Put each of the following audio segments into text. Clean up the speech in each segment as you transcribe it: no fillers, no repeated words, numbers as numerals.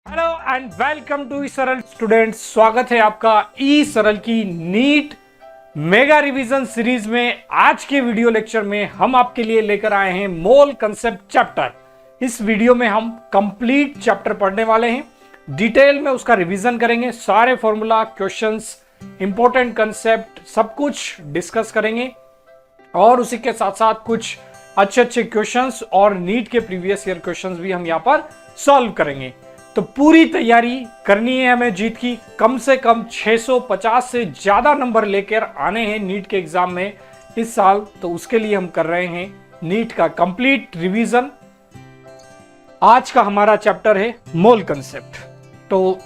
Hello and welcome to ई सरल students. स्वागत है आपका ई सरल की नीट मेगा रिवीजन सीरीज में। आज के वीडियो लेक्चर में हम आपके लिए लेकर आए हैं मोल कंसेप्ट चैप्टर। इस वीडियो में हम कंप्लीट चैप्टर पढ़ने वाले हैं, डिटेल में उसका रिवीजन करेंगे, सारे फॉर्मूला, क्वेश्चंस, इंपॉर्टेंट कंसेप्ट सब कुछ डिस्कस करेंगे और उसी के साथ साथ कुछ अच्छे क्वेश्चंस और नीट के प्रीवियस ईयर क्वेश्चंस भी हम यहाँ पर सॉल्व करेंगे। तो पूरी तैयारी करनी है हमें जीत की। कम से कम 650 से ज्यादा नंबर लेकर आने हैं नीट के एग्जाम में इस साल। तो उसके लिए हम कर रहे हैं नीट का कंप्लीट रिवीजन। आज का हमारा चैप्टर है मोल कंसेप्ट। तो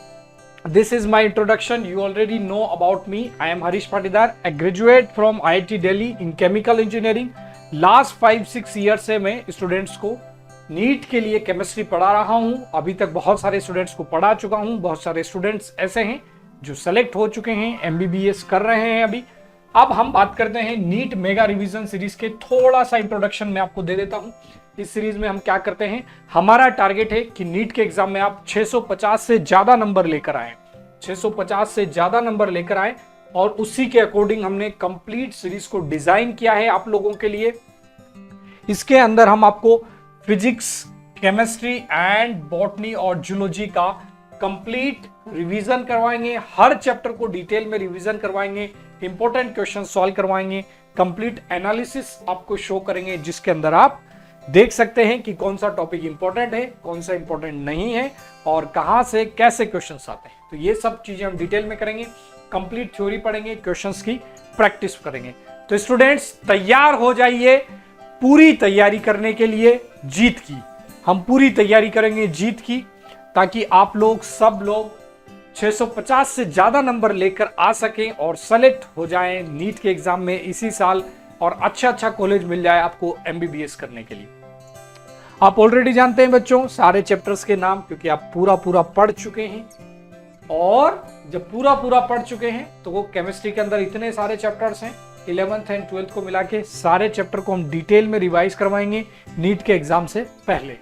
this is my introduction. You already know about me. I am Harish Patidar, A graduate from IIT Delhi in chemical engineering. Last 5-6 year से मैं स्टूडेंट्स को नीट के लिए केमिस्ट्री पढ़ा रहा हूं। अभी तक बहुत सारे स्टूडेंट्स को पढ़ा चुका हूं। बहुत सारे स्टूडेंट्स ऐसे हैं जो सेलेक्ट हो चुके हैं, MBBS कर रहे हैं अभी। अब हम बात करते हैं नीट मेगा रिवीजन सीरीज के। थोड़ा सा इंट्रोडक्शन मैं आपको दे देता हूं। इस सीरीज में हम क्या करते हैं, हमारा टारगेट है कि नीट के एग्जाम में आप 650 से ज्यादा नंबर लेकर आए, 650 से ज्यादा नंबर लेकर आए और उसी के अकॉर्डिंग हमने कंप्लीट सीरीज को डिजाइन किया है आप लोगों के लिए। इसके अंदर हम आपको फिजिक्स, केमिस्ट्री एंड बॉटनी और जूलॉजी का कंप्लीट रिवीजन करवाएंगे। हर चैप्टर को डिटेल में रिवीजन करवाएंगे, इंपॉर्टेंट क्वेश्चन सॉल्व करवाएंगे, कंप्लीट एनालिसिस आपको शो करेंगे, जिसके अंदर आप देख सकते हैं कि कौन सा टॉपिक इंपॉर्टेंट है, कौन सा इंपॉर्टेंट नहीं है और कहां से कैसे क्वेश्चंस आते हैं। तो ये सब चीजें हम डिटेल में करेंगे। कंप्लीट थ्योरी पढ़ेंगे, क्वेश्चंस की प्रैक्टिस करेंगे। तो स्टूडेंट्स तैयार हो जाइए पूरी तैयारी करने के लिए जीत की। हम पूरी तैयारी करेंगे जीत की, ताकि आप लोग सब लोग 650 से ज्यादा नंबर लेकर आ सकें और सेलेक्ट हो जाएं नीट के एग्जाम में इसी साल और अच्छा कॉलेज मिल जाए आपको MBBS करने के लिए। आप ऑलरेडी जानते हैं बच्चों सारे चैप्टर्स के नाम, क्योंकि आप पूरा पढ़ चुके हैं। और जब पूरा पढ़ चुके हैं तो वो केमिस्ट्री के अंदर इतने सारे चैप्टर्स हैं, 11th एंड 12th को मिला के सारे चैप्टर को हम डिटेल में रिवाइज करवाएंगे नीट के एग्जाम से पहले।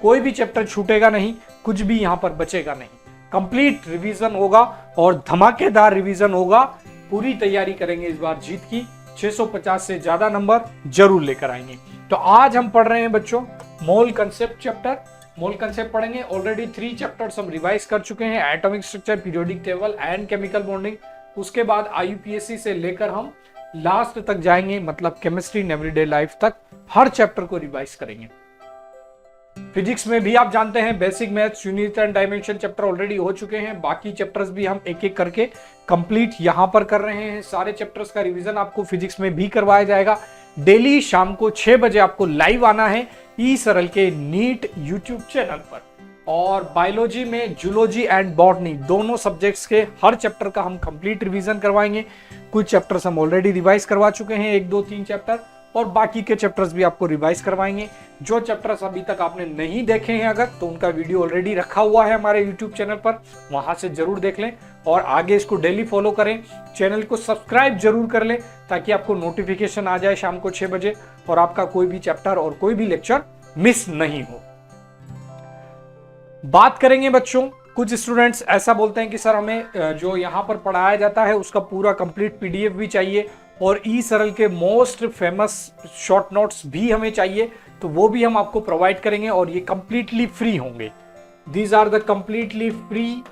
कोई भी चैप्टर छूटेगा नहीं, कुछ भी यहां पर बचेगा नहीं। कंप्लीट रिवीजन होगा और धमाकेदार रिवीजन होगा। पूरी तैयारी करेंगे इस बार जीत की। 650 से ज्यादा नंबर जरूर लेकर आएंगे। तो आज हम पढ़ रहे हैं बच्चों मोल कंसेप्ट चैप्टर। मोल कंसेप्ट पढ़ेंगे। ऑलरेडी 3 चैप्टर्स हम रिवाइज कर चुके हैं, atomic structure, periodic table and chemical bonding. उसके बाद IUPAC से लेकर हम लास्ट तक जाएंगे, मतलब केमिस्ट्री इन एवरीडे लाइफ तक हर चैप्टर को रिवाइज करेंगे। फिजिक्स में भी आप जानते हैं basic maths, unit and dimension chapter already हो चुके हैं। बाकी चैप्टर्स भी हम एक एक करके कंप्लीट यहां पर कर रहे हैं। सारे चैप्टर्स का रिवीजन आपको फिजिक्स में भी करवाया जाएगा। डेली शाम को 6 बजे आपको लाइव आना है ई सरल के नीट यूट्यूब चैनल पर। और बायोलॉजी में जूलॉजी एंड बॉटनी दोनों सब्जेक्ट्स के हर चैप्टर का हम कंप्लीट रिवीजन करवाएंगे। कुछ चैप्टर्स हम ऑलरेडी रिवाइज करवा चुके हैं, 1, 2, 3 चैप्टर, और बाकी के चैप्टर्स भी आपको रिवाइज करवाएंगे। जो चैप्टर्स अभी तक आपने नहीं देखे हैं अगर, तो उनका वीडियो ऑलरेडी रखा हुआ है हमारे यूट्यूब चैनल पर, वहां से जरूर देख लें और आगे इसको डेली फॉलो करें। चैनल को सब्सक्राइब जरूर कर लें ताकि आपको नोटिफिकेशन आ जाए शाम को 6 बजे और आपका कोई भी चैप्टर और कोई भी लेक्चर मिस नहीं हो। बात करेंगे बच्चों, कुछ स्टूडेंट्स ऐसा बोलते हैं कि सर हमें जो यहाँ पर पढ़ाया जाता है उसका पूरा कंप्लीट PDF भी चाहिए और ई सरल के मोस्ट फेमस शॉर्ट नोट्स भी हमें चाहिए। तो वो भी हम आपको प्रोवाइड करेंगे और ये कंप्लीटली फ्री होंगे। These are the completely free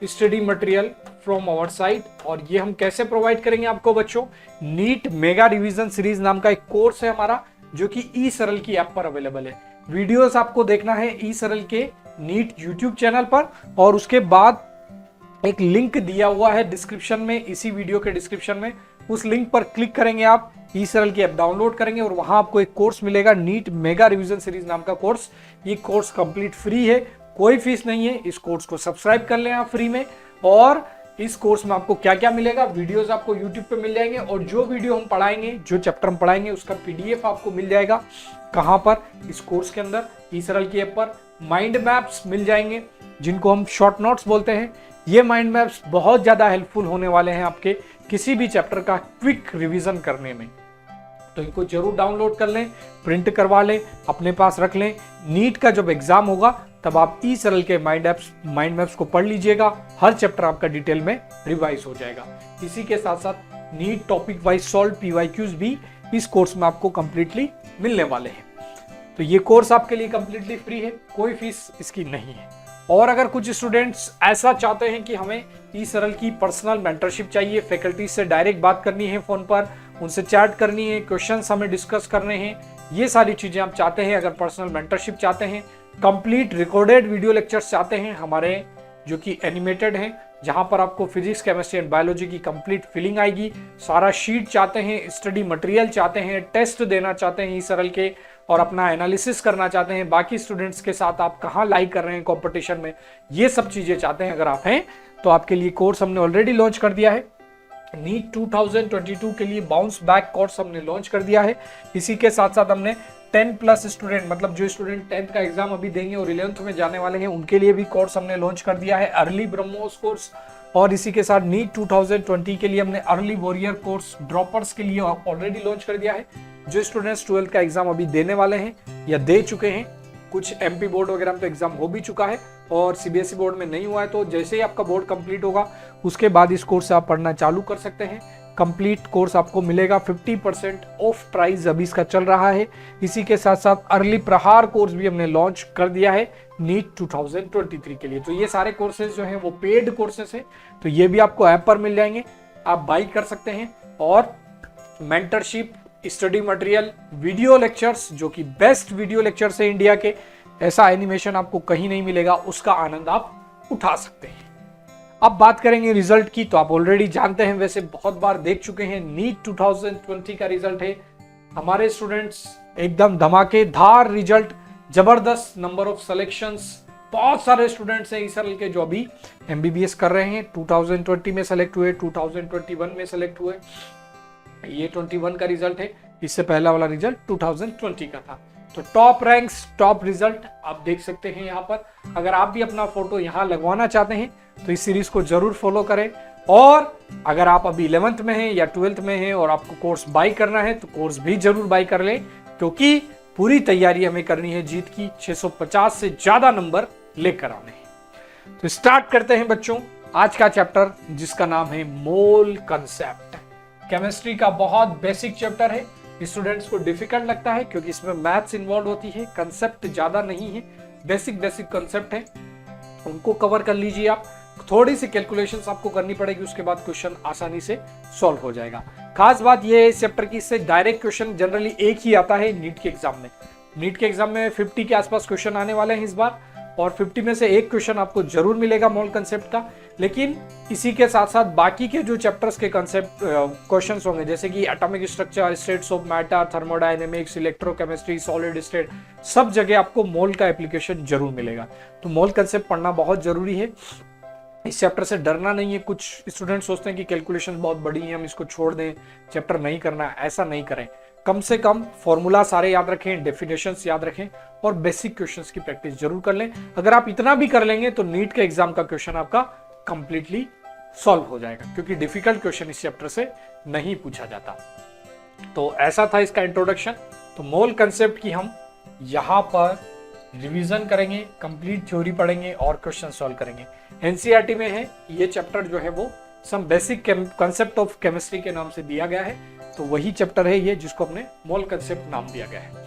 study material from our side. और ये हम कैसे प्रोवाइड करेंगे आपको बच्चों, नीट मेगा रिवीजन सीरीज नाम का एक कोर्स है हमारा, जो कि ई सरल की ऐप पर अवेलेबल है। वीडियोस आपको देखना है ई सरल के नीट यूट्यूब चैनल पर, और उसके बाद एक लिंक दिया हुआ है डिस्क्रिप्शन में, इसी वीडियो के डिस्क्रिप्शन में। उस लिंक पर क्लिक करेंगे आप, ई सरल की ऐप डाउनलोड करेंगे और वहां आपको एक कोर्स मिलेगा नीट मेगा रिवीजन सीरीज नाम का कोर्स। ये कोर्स कंप्लीट फ्री है, कोई फीस नहीं है। इस कोर्स को सब्सक्राइब कर लें आप फ्री में। और इस कोर्स में आपको क्या क्या मिलेगा, वीडियोस आपको यूट्यूब पे मिल जाएंगे और जो वीडियो हम पढ़ाएंगे, जो चैप्टर हम पढ़ाएंगे उसका PDF आपको मिल जाएगा। कहां पर, इस कोर्स के अंदर ई सरल की ऐप पर। माइंड मैप्स मिल जाएंगे जिनको हम शॉर्ट नोट्स बोलते हैं। ये माइंड मैप्स बहुत ज्यादा हेल्पफुल होने वाले हैं आपके किसी भी चैप्टर का क्विक रिवीजन करने में। तो इनको जरूर डाउनलोड कर लें, प्रिंट करवा लें, अपने पास रख लें। नीट का जब एग्जाम होगा तब आप ई सरल के माइंड मैप्स को पढ़ लीजिएगा। हर चैप्टर आपका डिटेल में रिवाइज हो जाएगा। इसी के साथ साथ NEET topic wise solve PYQs भी इस कोर्स में आपको कंप्लीटली मिलने वाले हैं। तो ये कोर्स आपके लिए कंप्लीटली फ्री है, कोई फीस इसकी नहीं है। और अगर कुछ स्टूडेंट्स ऐसा चाहते हैं कि हमें ई सरल की पर्सनल मेंटरशिप चाहिए, फैकल्टी से डायरेक्ट बात करनी है, फोन पर उनसे चैट करनी है, क्वेश्चंस हमें डिस्कस करने हैं, ये सारी चीजें आप चाहते हैं, अगर पर्सनल मेंटरशिप चाहते हैं, कंप्लीट रिकॉर्डेड वीडियो लेक्चर्स चाहते हैं हमारे जो कि एनिमेटेड हैं, जहां पर आपको फिजिक्स, केमिस्ट्री एंड बायोलॉजी की कंप्लीट फीलिंग आएगी, सारा शीट चाहते हैं, स्टडी मटेरियल चाहते हैं, टेस्ट देना चाहते हैं ई सरल के और अपना एनालिसिस करना चाहते हैं, बाकी स्टूडेंट्स के साथ आप कहां लाइक कर रहे हैं कंपटीशन में, ये सब चीजें चाहते हैं अगर आप हैं, तो आपके लिए कोर्स हमने ऑलरेडी लॉन्च कर दिया है। नीट 2022 के लिए बाउंस बैक कोर्स हमने लॉन्च कर दिया है। इसी के साथ साथ हमने 10+ स्टूडेंट, मतलब जो स्टूडेंट 10th का एग्जाम अभी देंगे और 11th में जाने वाले हैं, उनके लिए भी कोर्स हमने लॉन्च कर दिया है, अर्ली ब्रह्मोस कोर्स। और इसी के साथ नीट 2020 के लिए हमने अर्ली वॉरियर कोर्स ड्रॉपर्स के लिए ऑलरेडी लॉन्च कर दिया है। जो स्टूडेंट्स 12th का एग्जाम अभी देने वाले हैं या दे चुके हैं, कुछ एमपी बोर्ड वगैरह में तो एग्जाम हो भी चुका है और सीबीएसई बोर्ड में नहीं हुआ है, तो जैसे ही आपका बोर्ड कंप्लीट होगा उसके बाद इस कोर्स से आप पढ़ना चालू कर सकते हैं। कंप्लीट कोर्स आपको मिलेगा 50% ऑफ प्राइस अभी इसका चल रहा है। इसी के साथ साथ अर्ली प्रहार कोर्स भी हमने लॉन्च कर दिया है नीट 2023 के लिए। तो ये सारे कोर्सेज जो हैं वो पेड कोर्सेज हैं, तो ये भी आपको ऐप पर मिल जाएंगे, आप बाई कर सकते हैं। और mentorship, study material, video lectures जो कि बेस्ट वीडियो लेक्चर्स है इंडिया के, ऐसा एनिमेशन आपको कहीं नहीं मिलेगा, उसका आनंद आप उठा सकते हैं। अब बात करेंगे रिजल्ट की, तो आप ऑलरेडी जानते हैं, वैसे बहुत बार देख चुके हैं, नीट 2020 का रिजल्ट है। हमारे स्टूडेंट्स एकदम धमाकेदार रिजल्ट, जबरदस्त नंबर ऑफ सिलेक्शंस, बहुत सारे स्टूडेंट्स हैं इस साल के जो अभी एमबीबीएस कर रहे हैं। 2020 में सेलेक्ट हुए, 2021 में सेलेक्ट हुए, ये 21 का रिजल्ट है। इससे पहला वाला रिजल्ट 2020 का था। तो टॉप रैंक्स, टॉप रिजल्ट आप देख सकते हैं यहाँ पर। अगर आप भी अपना फोटो यहाँ लगवाना चाहते हैं तो इस सीरीज को जरूर फॉलो करें। और अगर आप अभी 11th में हैं या 12th में हैं और आपको कोर्स बाई करना है तो कोर्स भी जरूर बाई कर लें, क्योंकि पूरी तैयारी हमें करनी है जीत की, 650 से ज्यादा नंबर लेकर आने हैं। तो स्टार्ट करते हैं बच्चों आज का चैप्टर, जिसका नाम है मोल कंसेप्ट। केमिस्ट्री का बहुत बेसिक चैप्टर है, स्टूडेंट्स को डिफिकल्ट लगता है क्योंकि इसमें मैथ्स इन्वॉल्व होती है, कंसेप्ट ज्यादा नहीं है, बेसिक कंसेप्ट है, उनको कवर कर लीजिए आप। थोड़ी सी कैलकुलेशंस आपको करनी पड़ेगी, उसके बाद क्वेश्चन आसानी से सॉल्व हो जाएगा। खास बात यह है इस चैप्टर की, इससे डायरेक्ट क्वेश्चन जनरली एक ही आता है नीट के एग्जाम में। नीट के एग्जाम में 50 के आसपास क्वेश्चन आने वाले हैं इस बार, और 50 में से एक क्वेश्चन आपको जरूर मिलेगा मोल कंसेप्ट का। लेकिन इसी के साथ साथ बाकी के जो चैप्टर्स के कंसेप्ट क्वेश्चंस होंगे, जैसे कि atomic structure, states of matter, thermodynamics, electrochemistry, solid state, सब जगह आपको मोल का एप्लीकेशन जरूर मिलेगा। तो मोल कंसेप्ट पढ़ना बहुत जरूरी है। इस चैप्टर से डरना नहीं है। कुछ स्टूडेंट सोचते हैं कि कैलकुलेशन बहुत बड़ी है, हम इसको छोड़ दें, चैप्टर नहीं करना है, ऐसा नहीं करें। कम से कम फॉर्मूला सारे याद रखें, डेफिनेशंस याद रखें और बेसिक क्वेश्चंस की प्रैक्टिस जरूर कर लें। अगर आप इतना भी कर लेंगे तो नीट के एग्जाम का क्वेश्चन आपका कंप्लीटली सॉल्व हो जाएगा, क्योंकि डिफिकल्ट क्वेश्चन इस चैप्टर से नहीं पूछा जाता। तो ऐसा था इसका इंट्रोडक्शन। तो मोल कंसेप्ट की हम यहां पर रिवीजन करेंगे, कंप्लीट थ्योरी पढ़ेंगे और क्वेश्चन सॉल्व करेंगे। एनसीईआरटी में है ये चैप्टर जो है वो some basic concept of chemistry के नाम से दिया गया है, तो वही चैप्टर है ये जिसको हमने मोल कंसेप्ट नाम दिया गया है।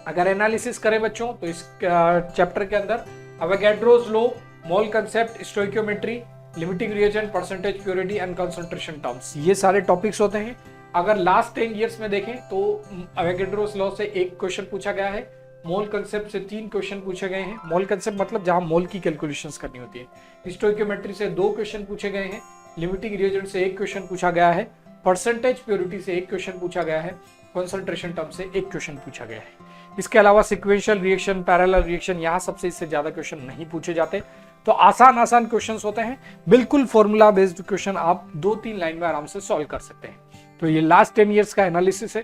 अगर एनालिसिस करें बच्चों तो इस चैप्टर के अंदर Avogadro's law, mole concept, stoichiometry, limiting reagent, percentage purity and concentration terms, ये सारे टॉपिक्स होते हैं। अगर लास्ट 10 ईयर्स में देखें तो अवोगाड्रोस लॉ से एक क्वेश्चन पूछा गया है, मोल कंसेप्ट से 3 क्वेश्चन पूछे गए हैं। मोल कंसेप्ट मतलब जहां मोल की कैलकुलेशंस करनी होती है। स्टोइकियोमेट्री से 2 क्वेश्चन पूछे गए हैं, लिमिटिंग रिएजेंट से 1 क्वेश्चन पूछा गया है, परसेंटेज प्योरिटी से 1 क्वेश्चन पूछा गया है, कंसंट्रेशन टर्म से 1 क्वेश्चन पूछा गया है। इसके अलावा सीक्वेंशियल रिएक्शन, पैरेलल रिएक्शन, यहाँ सबसे इससे ज्यादा क्वेश्चन नहीं पूछे जाते। तो आसान क्वेश्चंस होते हैं, बिल्कुल फॉर्मूला बेस्ड क्वेश्चन आप 2-3 लाइन में आराम से सॉल्व कर सकते हैं। तो ये लास्ट 10 ईयर्स का एनालिसिस है,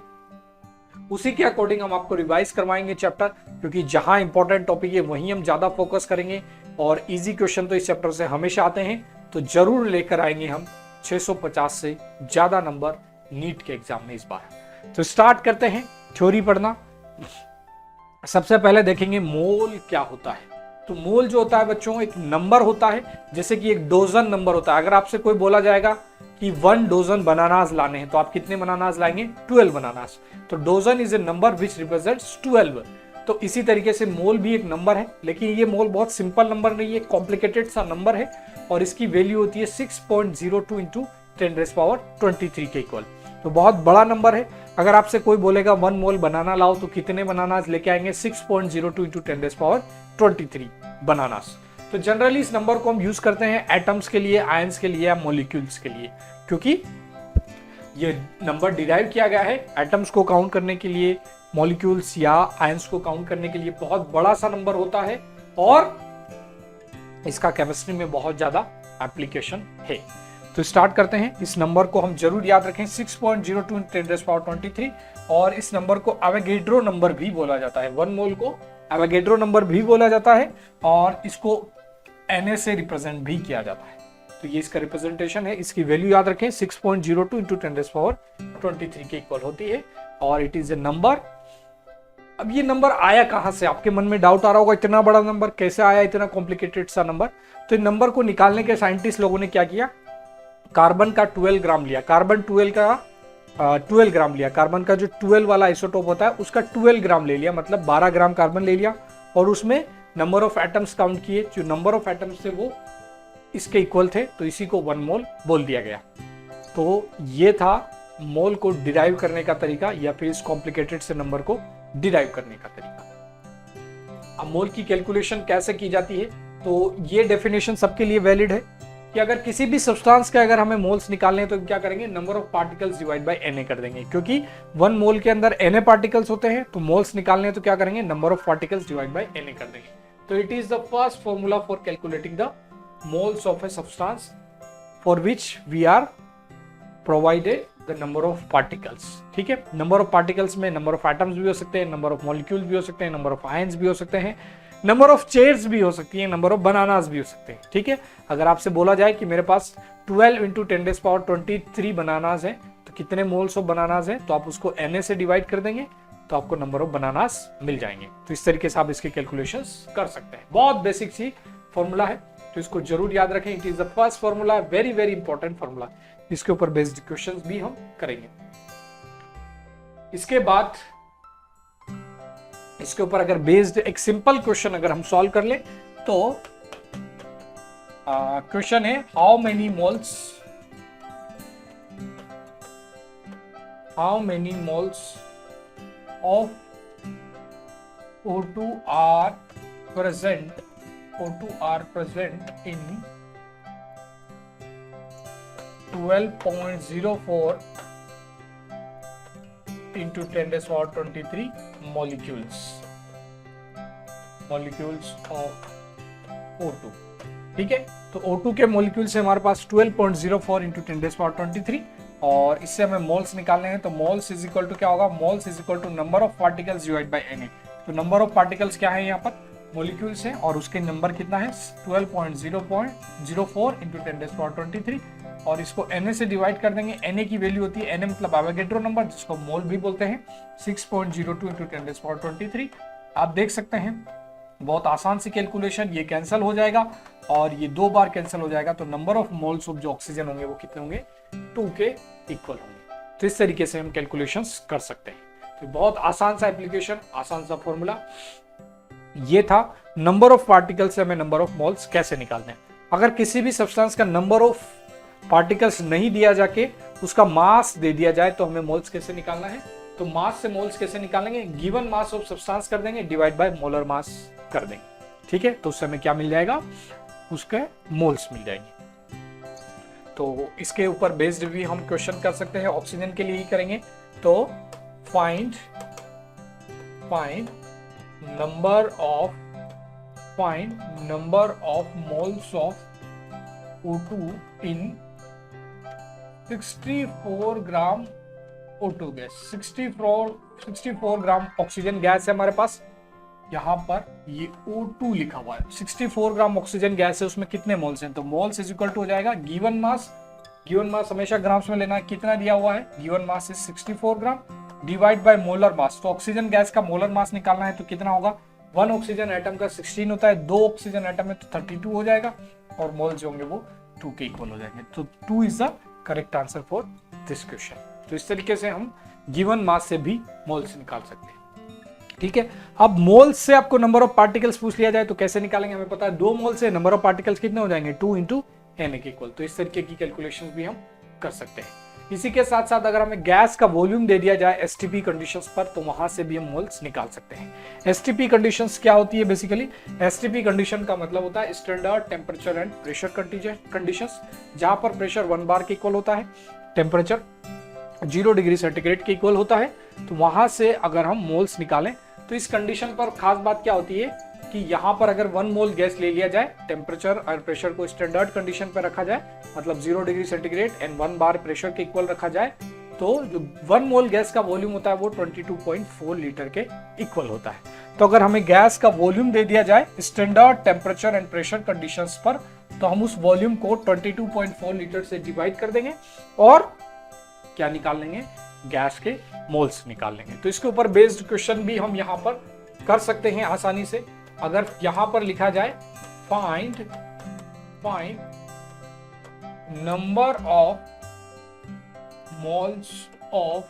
उसी के अकॉर्डिंग हम आपको रिवाइज करवाएंगे चैप्टर, क्योंकि जहां इंपॉर्टेंट टॉपिक है वहीं हम ज्यादा फोकस करेंगे। और इजी क्वेश्चन तो इस चैप्टर से हमेशा आते हैं, तो जरूर लेकर आएंगे हम 650 से ज्यादा नंबर नीट के एग्जाम में इस बार। तो स्टार्ट करते हैं थ्योरी पढ़ना। सबसे पहले देखेंगे मोल क्या होता है। तो मोल जो होता है बच्चों एक नंबर होता है, जैसे कि एक डोजन नंबर होता है। अगर आपसे कोई बोला जाएगा कि 1 डोजन बनानास लाने हैं, तो आप कितने बनानास लाएंगे? 12 बनानास। तो dozen is a number which represents 12। तो इसी तरीके से मोल भी एक नंबर है, लेकिन ये मोल बहुत सिंपल नंबर नहीं है, कॉम्प्लिकेटेड सा नंबर है, और इसकी वैल्यू होती है 6.02 इंटू 10⁻23 के इक्वल। तो बहुत बड़ा नंबर है। अगर आपसे कोई बोलेगा 1 मोल बनाना लाओ, तो कितने बनानास लेके आएंगे? 6.02 इंटू 10⁻23 बनानास। तो जनरली इस नंबर को हम यूज करते हैं एटम्स के लिए, आयंस के लिए या मॉलिक्यूल्स के लिए, क्योंकि ये नंबर डिराइव किया गया है एटम्स को काउंट करने के लिए, मॉलिक्यूल्स या आयंस को काउंट करने के लिए। बहुत बड़ा सा नंबर होता है और इसका केमिस्ट्री में बहुत ज्यादा एप्लीकेशन है। तो स्टार्ट करते हैं। इस नंबर को हम जरूर याद रखें, 6.02 × 10⁻23, और इस नंबर को एवोगैड्रो नंबर भी बोला जाता है। 1 मोल को एवोगैड्रो नंबर भी बोला जाता है, और इसको Na से रिप्रेजेंट भी किया जाता है। तो ये इसका रिप्रेजेंटेशन है। इसकी वैल्यू याद रखें, 6.02 इंटू 10⁻23 के इक्वल होती है, और इट इज ए नंबर। अब ये नंबर आया कहां से? आपके मन में डाउट आ रहा होगा, इतना बड़ा नंबर कैसे आया, इतना कॉम्प्लिकेटेड सा नंबर। तो इन नंबर को निकालने के साइंटिस्ट लोगों ने क्या किया? कार्बन का 12 ग्राम लिया, कार्बन 12 का 12 ग्राम लिया, कार्बन का जो 12 वाला आइसोटोप होता है उसका 12 ग्राम ले लिया, मतलब 12 ग्राम कार्बन ले लिया, और उसमें नंबर ऑफ एटम्स काउंट किए। जो नंबर ऑफ एटम्स थे वो इसके इक्वल थे, तो इसी को 1 मोल बोल दिया गया। तो ये था मोल को डिराइव करने का तरीका, या फिर इस कॉम्प्लिकेटेड से नंबर को डिराइव करने का तरीका। अब मोल की कैलकुलेशन कैसे की जाती है? तो ये डेफिनेशन सबके लिए वैलिड है कि अगर किसी भी सब्सटेंस के अगर हमें मोल्स निकालने हैं तो क्या करेंगे? Number of particles divide by Na कर देंगे, क्योंकि 1 मोल के अंदर Na पार्टिकल्स होते हैं। तो मोल्स निकालने हैं तो क्या करेंगे? Number of particles divide by Na कर देंगे। तो it is the first formula for calculating the moles of a substance for which we are provided the number of particles. ठीक है, नंबर ऑफ पार्टिकल्स में नंबर ऑफ एटम्स भी हो सकते हैं, नंबर ऑफ मॉलिक्यूल्स भी हो सकते हैं, नंबर ऑफ आयंस भी हो सकते हैं, नंबर ऑफ चेयर्स भी हो सकती है, नंबर ऑफ बनानास भी हो सकते हैं। ठीक है, अगर आपसे बोला जाए कि मेरे पास 12 इंटू 10⁻23 बनानास है, तो कितने मोल्स ऑफ बनानास है, तो आप उसको Na से डिवाइड कर देंगे, तो आपको नंबर ऑफ बनानास मिल जाएंगे। तो इस तरीके से आप इसके कैलकुलेशंस कर सकते हैं। बहुत बेसिक सी फॉर्मूला है, तो इसको जरूर याद रखें। It is the first formula, very very important formula. इसके ऊपर बेस्ड क्वेश्चंस भी हम करेंगे। इसके बाद इसके ऊपर अगर बेस्ड एक सिंपल क्वेश्चन अगर हम सॉल्व कर ले, तो क्वेश्चन है how many moles of O2 are present in 12.04 into 10⁻23 molecules of O2। ठीक है, तो O2 के मॉलिक्यूल से हमारे पास 12.04 into 10⁻23, और इससे हमें मोल्स निकालने हैं। तो मोल्स इज इक्वल टू क्या होगा? Moles is equal to number of particles divide by Na। तो नंबर ऑफ पार्टिकल्स क्या है? यहाँ पर मॉलिक्यूल्स है, और उसके नंबर कितना है? 12.04 into 10⁻23, और इसको Na से डिवाइड कर देंगे। Na की वैल्यू होती है, Na मतलब एवोगैड्रो नंबर, जिसको मोल भी बोलते हैं, 6.02 into 10⁻23। आप देख सकते हैं बहुत आसान सी कैलकुलेशन, ये कैंसिल हो जाएगा और ये 2 बार कैंसिल हो जाएगा, तो नंबर ऑफ मोल्स ऑफ जो ऑक्सीजन होंगे वो कितने होंगे? 2 के इक्वल होंगे। तो इस तरीके से हम कैलकुलेशंस कर सकते हैं। तो बहुत आसान सा एप्लीकेशन, आसान सा फॉर्मूला ये था। नंबर ऑफ पार्टिकल से हमें नंबर ऑफ मोल्स कैसे निकालने हैं। अगर किसी भी सब्सटेंस का नंबर ऑफ पार्टिकल्स नहीं दिया जाके उसका मास दे दिया जाए, तो हमें मोल्स कैसे निकालना है? तो मास से मोल्स कैसे निकालेंगे? गिवन मास ऑफ सब्सटेंस कर देंगे, डिवाइड बाय मोलर मास कर देंगे। ठीक है, तो उससे हमें क्या मिल जाएगा? उसके मोल्स मिल जाएंगे। तो इसके ऊपर बेस्ड भी हम क्वेश्चन कर सकते हैं, ऑक्सीजन के लिए ही करेंगे। तो find number of moles of O2 in 64 gram O2 gas. 64 gram oxygen gas है हमारे पास, यहाँ पर ये O2 लिखा हुआ है। 64 ग्राम ऑक्सीजन गैस है, उसमें कितने मोल्स हैं? तो मोल्स इज इक्वल टू हो जाएगा गिवन मास हमेशा ग्राम्स में लेना है। कितना दिया हुआ है? Given mass is 64 gram divide by molar mass. तो ऑक्सीजन गैस का मोलर मास निकालना है, तो कितना होगा? 1 ऑक्सीजन एटम का 16 होता है, 2 ऑक्सीजन एटम है तो 32 हो जाएगा, और मोल्स जो होंगे वो 2 के इक्वल हो जाएंगे। तो 2 is the correct answer for this question. तो इस तरीके से हम गिवन मास से भी मोल्स निकाल सकते हैं। ठीक है, अब मोल्स से आपको नंबर ऑफ पार्टिकल्स पूछ लिया जाए तो कैसे निकालेंगे? हमें पता है 2 मोल से नंबर ऑफ पार्टिकल्स कितने हो जाएंगे, 2 इंटू Na के इक्वल। तो इस तरीके की कैलकुलेशन भी हम कर सकते हैं। इसी के साथ साथ अगर हमें गैस का वॉल्यूम दे दिया जाए एसटीपी कंडीशंस पर, तो वहां से भी हम मोल्स निकाल सकते हैं। एसटीपी कंडीशंस क्या होती है? बेसिकली एसटीपी कंडीशन का मतलब होता है standard temperature and pressure conditions, जहां पर प्रेशर 1 बार के इक्वल होता है, टेम्परेचर 0 डिग्री सेंटीग्रेड के इक्वल होता है। तो वहां से अगर हम मोल्स निकालें तो इस कंडीशन पर खास बात क्या होती है कि यहाँ पर अगर 1 मोल गैस ले लिया जाए, टेम्परेचर और प्रेशर को स्टैंडर्ड कंडीशन पर रखा जाए, मतलब 0 degree centigrade and 1 bar pressure के इक्वल रखा जाए, तो जो 1 मोल गैस का वॉल्यूम होता है वो 22.4 लीटर के इक्वल होता है। तो अगर हमें गैस का वॉल्यूम दे दिया जाए standard temperature and pressure conditions पर, तो हम उस वॉल्यूम को 22.4 लीटर से डिवाइड कर देंगे और क्या निकाल लेंगे? गैस के मोल्स निकाल लेंगे। तो इसके ऊपर बेस्ड क्वेश्चन भी हम यहाँ पर कर सकते हैं आसानी से। अगर यहां पर लिखा जाए find number of moles of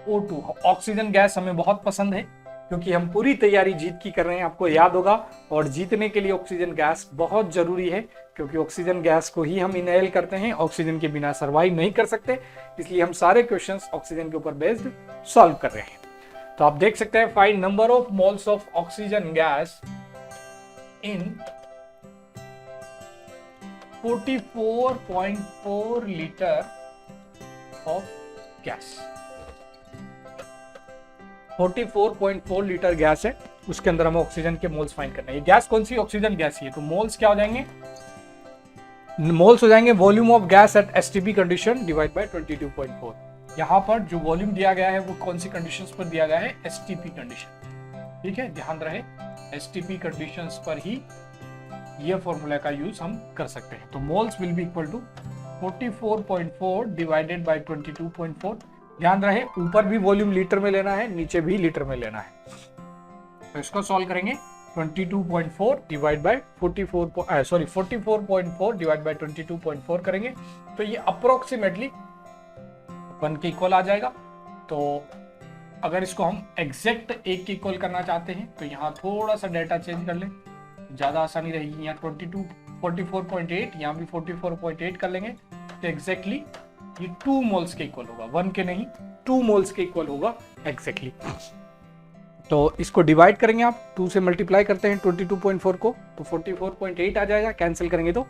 O2। Oxygen gas हमें बहुत पसंद है क्योंकि हम पूरी तैयारी जीत की कर रहे हैं, आपको याद होगा, और जीतने के लिए ऑक्सीजन गैस बहुत जरूरी है क्योंकि ऑक्सीजन गैस को ही हम इनहेल करते हैं, ऑक्सीजन के बिना सर्वाइव नहीं कर सकते। इसलिए हम सारे क्वेश्चंस ऑक्सीजन के ऊपर बेस्ड सॉल्व कर रहे हैं। तो आप देख सकते हैं find number of moles of oxygen gas in 44.4 litre of gas. 44.4 litre gas है, उसके अंदर हमें ऑक्सीजन के मोल्स फाइंड करना है। गैस कौन सी? ऑक्सीजन गैस ही है। तो मोल्स क्या हो जाएंगे? मोल्स हो जाएंगे volume of gas at STP condition divide by 22.4। यहाँ पर जो वॉल्यूम दिया गया है वो कौन सी कंडीशंस पर दिया गया है? STP condition. ठीक है, ध्यान रहे एसटीपी कंडीशंस पर ही ये फॉर्मूला का यूज हम कर सकते हैं। तो moles will be equal to 44.4 divided by 22.4। ध्यान रहे ऊपर भी वॉल्यूम लीटर में लेना है, नीचे भी लीटर में लेना है। तो इसको सॉल्व करेंगे 22.4 डिवाइड बाय 44.4 डिवाइड बाय 22.4 करेंगे तो ये अप्रोक्सीमेटली 1 के इक्वल आ जाएगा। तो अगर इसको हम एग्जैक्ट 1 के इक्वल करना चाहते हैं तो यहाँ थोड़ा सा डेटा चेंज कर लें, ज्यादा आसानी रहेगी। यहाँ 44.8, यहाँ भी 44.8 कर लेंगे तो एग्जैक्टली ये 2 मोल्स के इक्वल होगा, 1 के नहीं 2 मोल्स के इक्वल होगा एग्जैक्टली। तो इसको डिवाइड करेंगे आप, 2 से मल्टीप्लाई करते हैं 22.4 को तो 44.8 आ जाएगा, कैंसिल करेंगे तो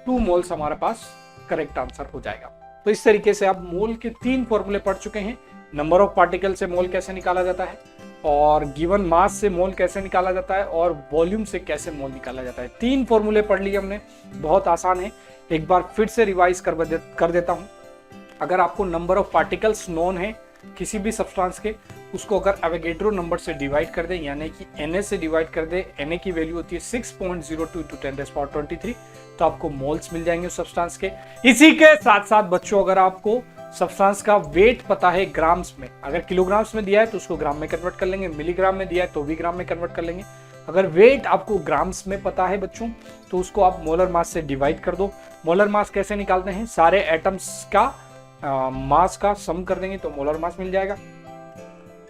2 मोल्स हमारे पास करेक्ट आंसर हो जाएगा। तो इस तरीके से आप मोल के 3 फॉर्मूले पढ़ चुके हैं। नंबर ऑफ पार्टिकल से मोल कैसे निकाला जाता है, और गिवन मास से मोल कैसे निकाला जाता है, और वॉल्यूम से कैसे मोल निकाला जाता है। 3 फॉर्मूले पढ़ लिए हमने, बहुत आसान है। एक बार फिर से रिवाइज कर देता हूं। अगर आपको नंबर ऑफ पार्टिकल्स नोन है किसी भी सब्सटेंस के, उसको अगर एवोगैड्रो नंबर से डिवाइड कर दें, यानी कि Na से डिवाइड कर दें, Na की वैल्यू होती है 6.02 × 10⁻23, तो आपको मोल्स मिल जाएंगे उस सब्सटेंस के। इसी के साथ साथ बच्चों अगर आपको सब्सटेंस का वेट पता है ग्राम्स में, अगर किलोग्राम्स में दिया है तो उसको ग्राम में कन्वर्ट कर लेंगे, मिलीग्राम में दिया है तो भी ग्राम में कन्वर्ट कर लेंगे। अगर वेट आपको ग्राम्स में पता है बच्चों तो उसको आप मोलर मास से डिवाइड कर दो। मोलर मास कैसे निकालते हैं? सारे एटम्स का मास का सम कर देंगे तो मोलर मास मिल जाएगा।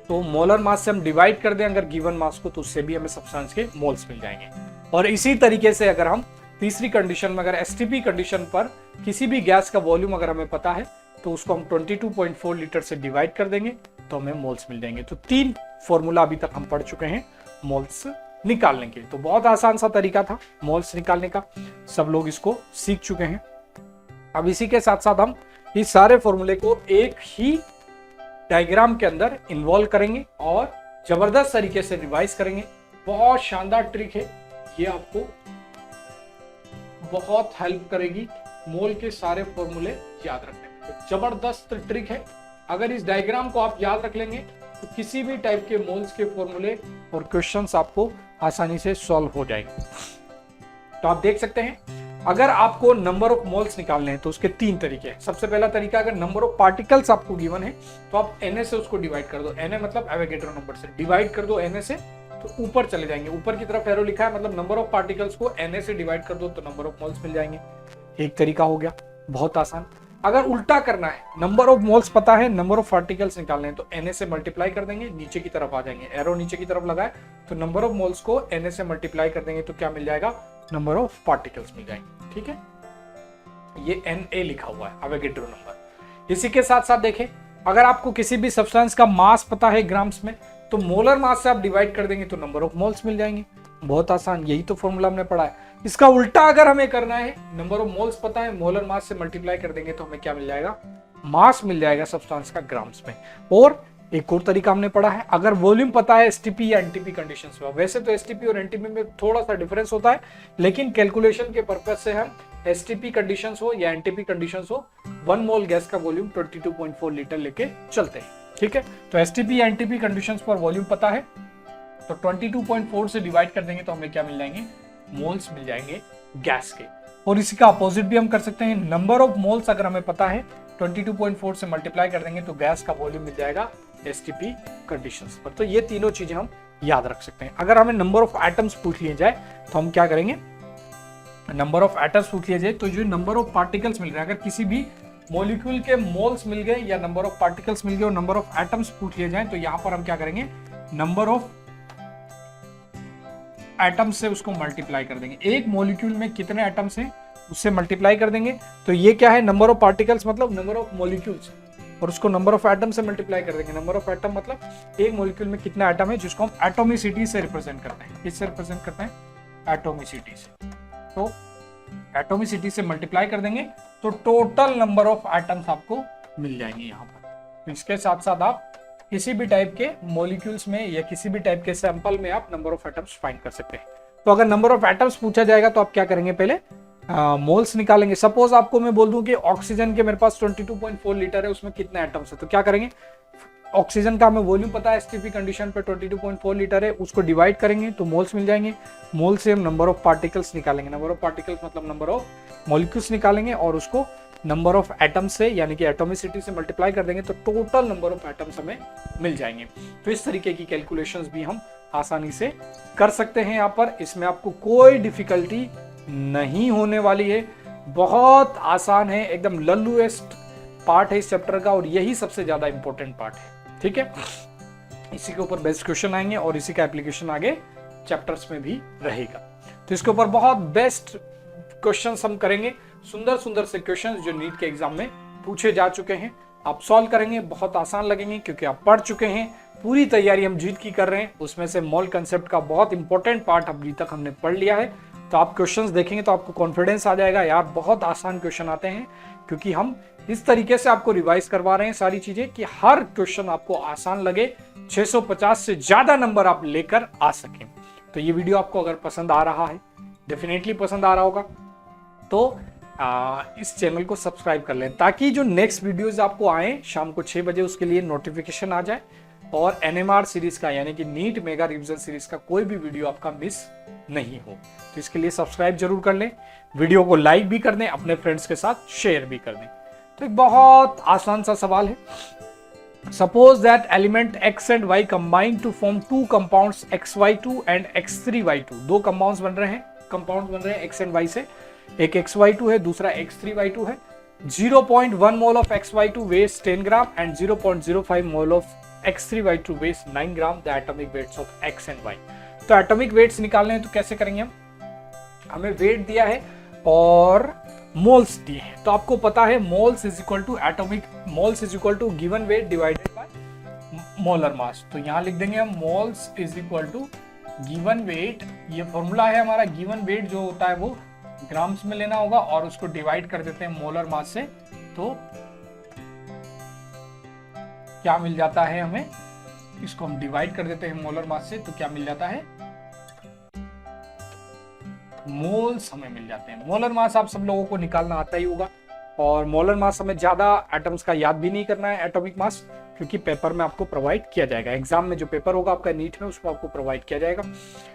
तो मोलर मास से हम डिवाइड कर दें अगर गिवन मास को, तो उससे भी हमें सब्सटेंस के मोल्स मिल जाएंगे। और इसी तरीके से अगर हम तीसरी कंडीशन में, अगर एसटीपी कंडीशन पर किसी भी गैस का वॉल्यूम अगर हमें पता है तो उसको हम 22.4 लीटर से डिवाइड कर देंगे तो हमें मोल्स मिल जाएंगे। तो 3 फॉर्मूला अभी तक हम पढ़ चुके हैं मोल्स निकालने के। तो बहुत आसान सा तरीका था मोल्स निकालने का, सब लोग इसको सीख चुके हैं। अब इसी के साथ साथ हम इस सारे फॉर्मूले को एक ही डायग्राम के अंदर इन्वॉल्व करेंगे और जबरदस्त तरीके से रिवाइज करेंगे। बहुत शानदार ट्रिक है ये, आपको बहुत हेल्प करेगी मोल के सारे फॉर्मूले याद रखने में। तो जबरदस्त ट्रिक है, अगर इस डायग्राम को आप याद रख लेंगे तो किसी भी टाइप के मोल्स के फॉर्मूले और क्वेश्चंस आपको आसानी से सॉल्व हो जाएंगे। तो आप देख सकते हैं अगर आपको नंबर ऑफ मोल्स निकालने हैं तो उसके 3 तरीके हैं। सबसे पहला तरीका, अगर नंबर ऑफ पार्टिकल्स आपको गिवन है तो आप Na से उसको डिवाइड कर दो। Na मतलब एवोगैड्रो नंबर से डिवाइड कर दो Na से, तो ऊपर चले जाएंगे, ऊपर की तरफ एरो लिखा है मतलब नंबर ऑफ पार्टिकल्स को Na से डिवाइड कर दो तो नंबर ऑफ मोल्स मिल जाएंगे। एक तरीका हो गया, बहुत आसान। अगर उल्टा करना है, नंबर ऑफ मोल्स पता है, नंबर ऑफ पार्टिकल्स निकालने हैं, तो Na से मल्टीप्लाई कर देंगे, नीचे की तरफ आ जाएंगे, एरो नीचे की तरफ लगाए तो नंबर ऑफ मोल्स को Na से मल्टीप्लाई कर देंगे तो क्या मिल जाएगा, नंबर ऑफ पार्टिकल्स मिल जाएंगे। ठीक है, ये Na लिखा हुआ है, अवोगाड्रो नंबर। इसी के साथ साथ देखें, अगर आपको किसी भी सब्सटेंस का मास पता है ग्राम्स में, तो मोलर मास से आप डिवाइड कर देंगे तो नंबर ऑफ मोल्स मिल जाएंगे। बहुत आसान, यही तो फॉर्मूला हमने पढ़ा है। इसका उल्टा अगर हमें करना है, नंबर ऑफ मोल्स पता है, मोलर मास से मल्टीप्लाई कर देंगे तो हमें क्या मिल जाएगा, मास मिल जाएगा सब्सटेंस का ग्राम्स में। और एक और तरीका हमने पढ़ा है, अगर वॉल्यूम पता है एसटीपी या एनटीपी कंडीशंस में, वैसे तो एसटीपी और एनटीपी में थोड़ा सा डिफरेंस होता है, लेकिन कैलकुलेशन के पर्पज से हम एसटीपी कंडीशंस हो या एनटीपी कंडीशंस हो, 1 मोल गैस का वॉल्यूम 22.4 लीटर लेके चलते हैं। ठीक है, तो एसटीपी या एनटीपी कंडीशंस पर वॉल्यूम पता है तो 22.4 से डिवाइड कर देंगे तो हमें क्या मिल जाएंगे, मोल्स मिल जाएंगे गैस के। और इसी का अपोजिट भी हम कर सकते हैं, नंबर ऑफ मोल्स अगर हमें पता है 22.4 से मल्टीप्लाई कर देंगे तो गैस का वॉल्यूम मिल जाएगा एसटीपी कंडीशंस पर। तो ये तीनों चीजें हम याद रख सकते हैं। अगर हमें नंबर ऑफ एटम्स पूछ लिए जाए तो हम क्या करेंगे, नंबर ऑफ एटम्स पूछ लिए जाए तो जो नंबर ऑफ पार्टिकल्स मिल रहे हैं, अगर किसी भी मॉलिक्यूल के मोल्स मिल गए या नंबर ऑफ पार्टिकल्स मिल गए और नंबर ऑफ एटम्स पूछ लिए जाए तो यहां पर हम क्या करेंगे, नंबर ऑफ एटम्स से उसको मल्टीप्लाई कर देंगे। एक मॉलिक्यूल में कितने एटम्स हैं उससे मल्टीप्लाई कर देंगे, तो ये क्या है, नंबर ऑफ पार्टिकल्स मतलब नंबर ऑफ मॉलिक्यूल्स, और उसको नंबर ऑफ एटम से मल्टीप्लाई कर देंगे। नंबर ऑफ एटम मतलब एक मॉलिक्यूल में कितना एटम है, जिसको हम एटोमिसिटी से रिप्रेजेंट करते हैं। किससे रिप्रेजेंट करते हैं, एटोमिसिटी से। तो एटोमिसिटी से मल्टीप्लाई कर देंगे तो टोटल नंबर ऑफ एटम्स आपको मिल जाएंगे यहाँ पर। तो इसके साथ साथ आप किसी भी टाइप के मॉलिक्यूल्स में या किसी भी टाइप के सैंपल में आप नंबर ऑफ एटम्स फाइंड कर सकते हैं। तो अगर नंबर ऑफ एटम्स पूछा जाएगा तो आप क्या करेंगे, पहले मोल्स निकालेंगे। सपोज आपको मैं बोल दूं कि ऑक्सीजन के मेरे पास 22.4 लीटर है, उसमें कितने एटम्स है, तो क्या करेंगे, ऑक्सीजन का हमें वॉल्यूम पता है एसटीपी कंडीशन पे 22.4 लीटर है, उसको डिवाइड करेंगे तो मोल्स मिल जाएंगे। मोल से हम नंबर ऑफ पार्टिकल्स निकालेंगे, नंबर ऑफ पार्टिकल्स मतलब नंबर ऑफ मॉलिक्यूल्स निकालेंगे और उसको नंबर ऑफ एटम्स से यानी कि एटोमिसिटी से मल्टीप्लाई कर देंगे तो टोटल नंबर ऑफ एटम्स हमें मिल जाएंगे। तो इस तरीके की कैलकुलेशंस भी हम आसानी से कर सकते हैं यहाँ पर। इसमें आपको कोई डिफिकल्टी नहीं होने वाली है, बहुत आसान है, एकदम लल्लूएस्ट पार्ट है इस चैप्टर का और यही सबसे ज्यादा इंपॉर्टेंट पार्ट है। ठीक है, इसी के ऊपर बेस्ट क्वेश्चन आएंगे और इसी का एप्लीकेशन आगे चैप्टर्स में भी रहेगा। तो इसके ऊपर बहुत बेस्ट क्वेश्चंस हम करेंगे, सुंदर सुंदर से क्वेश्चंस जो नीट के एग्जाम में पूछे जा चुके हैं, आप सॉल्व करेंगे, बहुत आसान लगेंगे क्योंकि आप पढ़ चुके हैं, पूरी तैयारी हम जीत की कर रहे हैं। उसमें से मोल कंसेप्ट का बहुत इंपॉर्टेंट पार्ट अभी तक हमने पढ़ लिया है। तो आप क्वेश्चंस देखेंगे तो आपको कॉन्फिडेंस आ जाएगा, यार बहुत आसान क्वेश्चन आते हैं, क्योंकि हम इस तरीके से आपको रिवाइज करवा रहे हैं सारी चीजें कि हर क्वेश्चन आपको आसान लगे, 650 से ज्यादा नंबर आप लेकर आ सकें। तो ये वीडियो आपको अगर पसंद आ रहा है, डेफिनेटली पसंद आ रहा होगा, तो इस चैनल को सब्सक्राइब कर लें ताकि जो नेक्स्ट वीडियोस आपको आए शाम को 6 बजे उसके लिए नोटिफिकेशन आ जाए और एनएमआर सीरीज का यानी कि नीट मेगा रिवीजन सीरीज का कोई भी वीडियो आपका मिस नहीं हो। तो इसके लिए सब्सक्राइब जरूर कर लें, वीडियो को लाइक भी कर दें, अपने फ्रेंड्स के साथ शेयर भी कर दें। तो एक बहुत आसान सा सवाल है, suppose that element x and y combine to form two compounds XY2 and X3Y2। दो कंपाउंड्स बन रहे हैं, कंपाउंड्स बन रहे हैं x एंड y से, एक XY2 है दूसरा X3Y2 है। 0.1 mole of XY2 weights 10 gram and 0.05 mole of X3Y2 weights 9 gram, the atomic weights of x and y। तो एटॉमिक वेट्स निकालने हैं तो कैसे करेंगे हम, हमें वेट दिया है और मोल्स दिए हैं, तो आपको पता है moles is equal to atomic, moles is equal to given weight divided by molar mass. तो यहां लिख देंगे हम moles is equal to given weight, ये फॉर्मूला है हमारा, गिवन वेट जो होता है वो ग्राम्स में लेना होगा और उसको डिवाइड कर देते हैं मोलर मास से, तो क्या मिल जाता है हमें, इसको हम डिवाइड कर देते हैं मोलर मास से तो क्या मिल जाता है, मोल्स हमें मिल जाते हैं। मोलर मास आप सब लोगों को निकालना आता ही होगा और मोलर मास हमें ज्यादा एटम्स का याद भी नहीं करना है, एटॉमिक मास, क्योंकि पेपर में आपको प्रोवाइड किया जाएगा, एग्जाम में जो पेपर होगा आपका नीट में उसमें आपको प्रोवाइड किया जाएगा।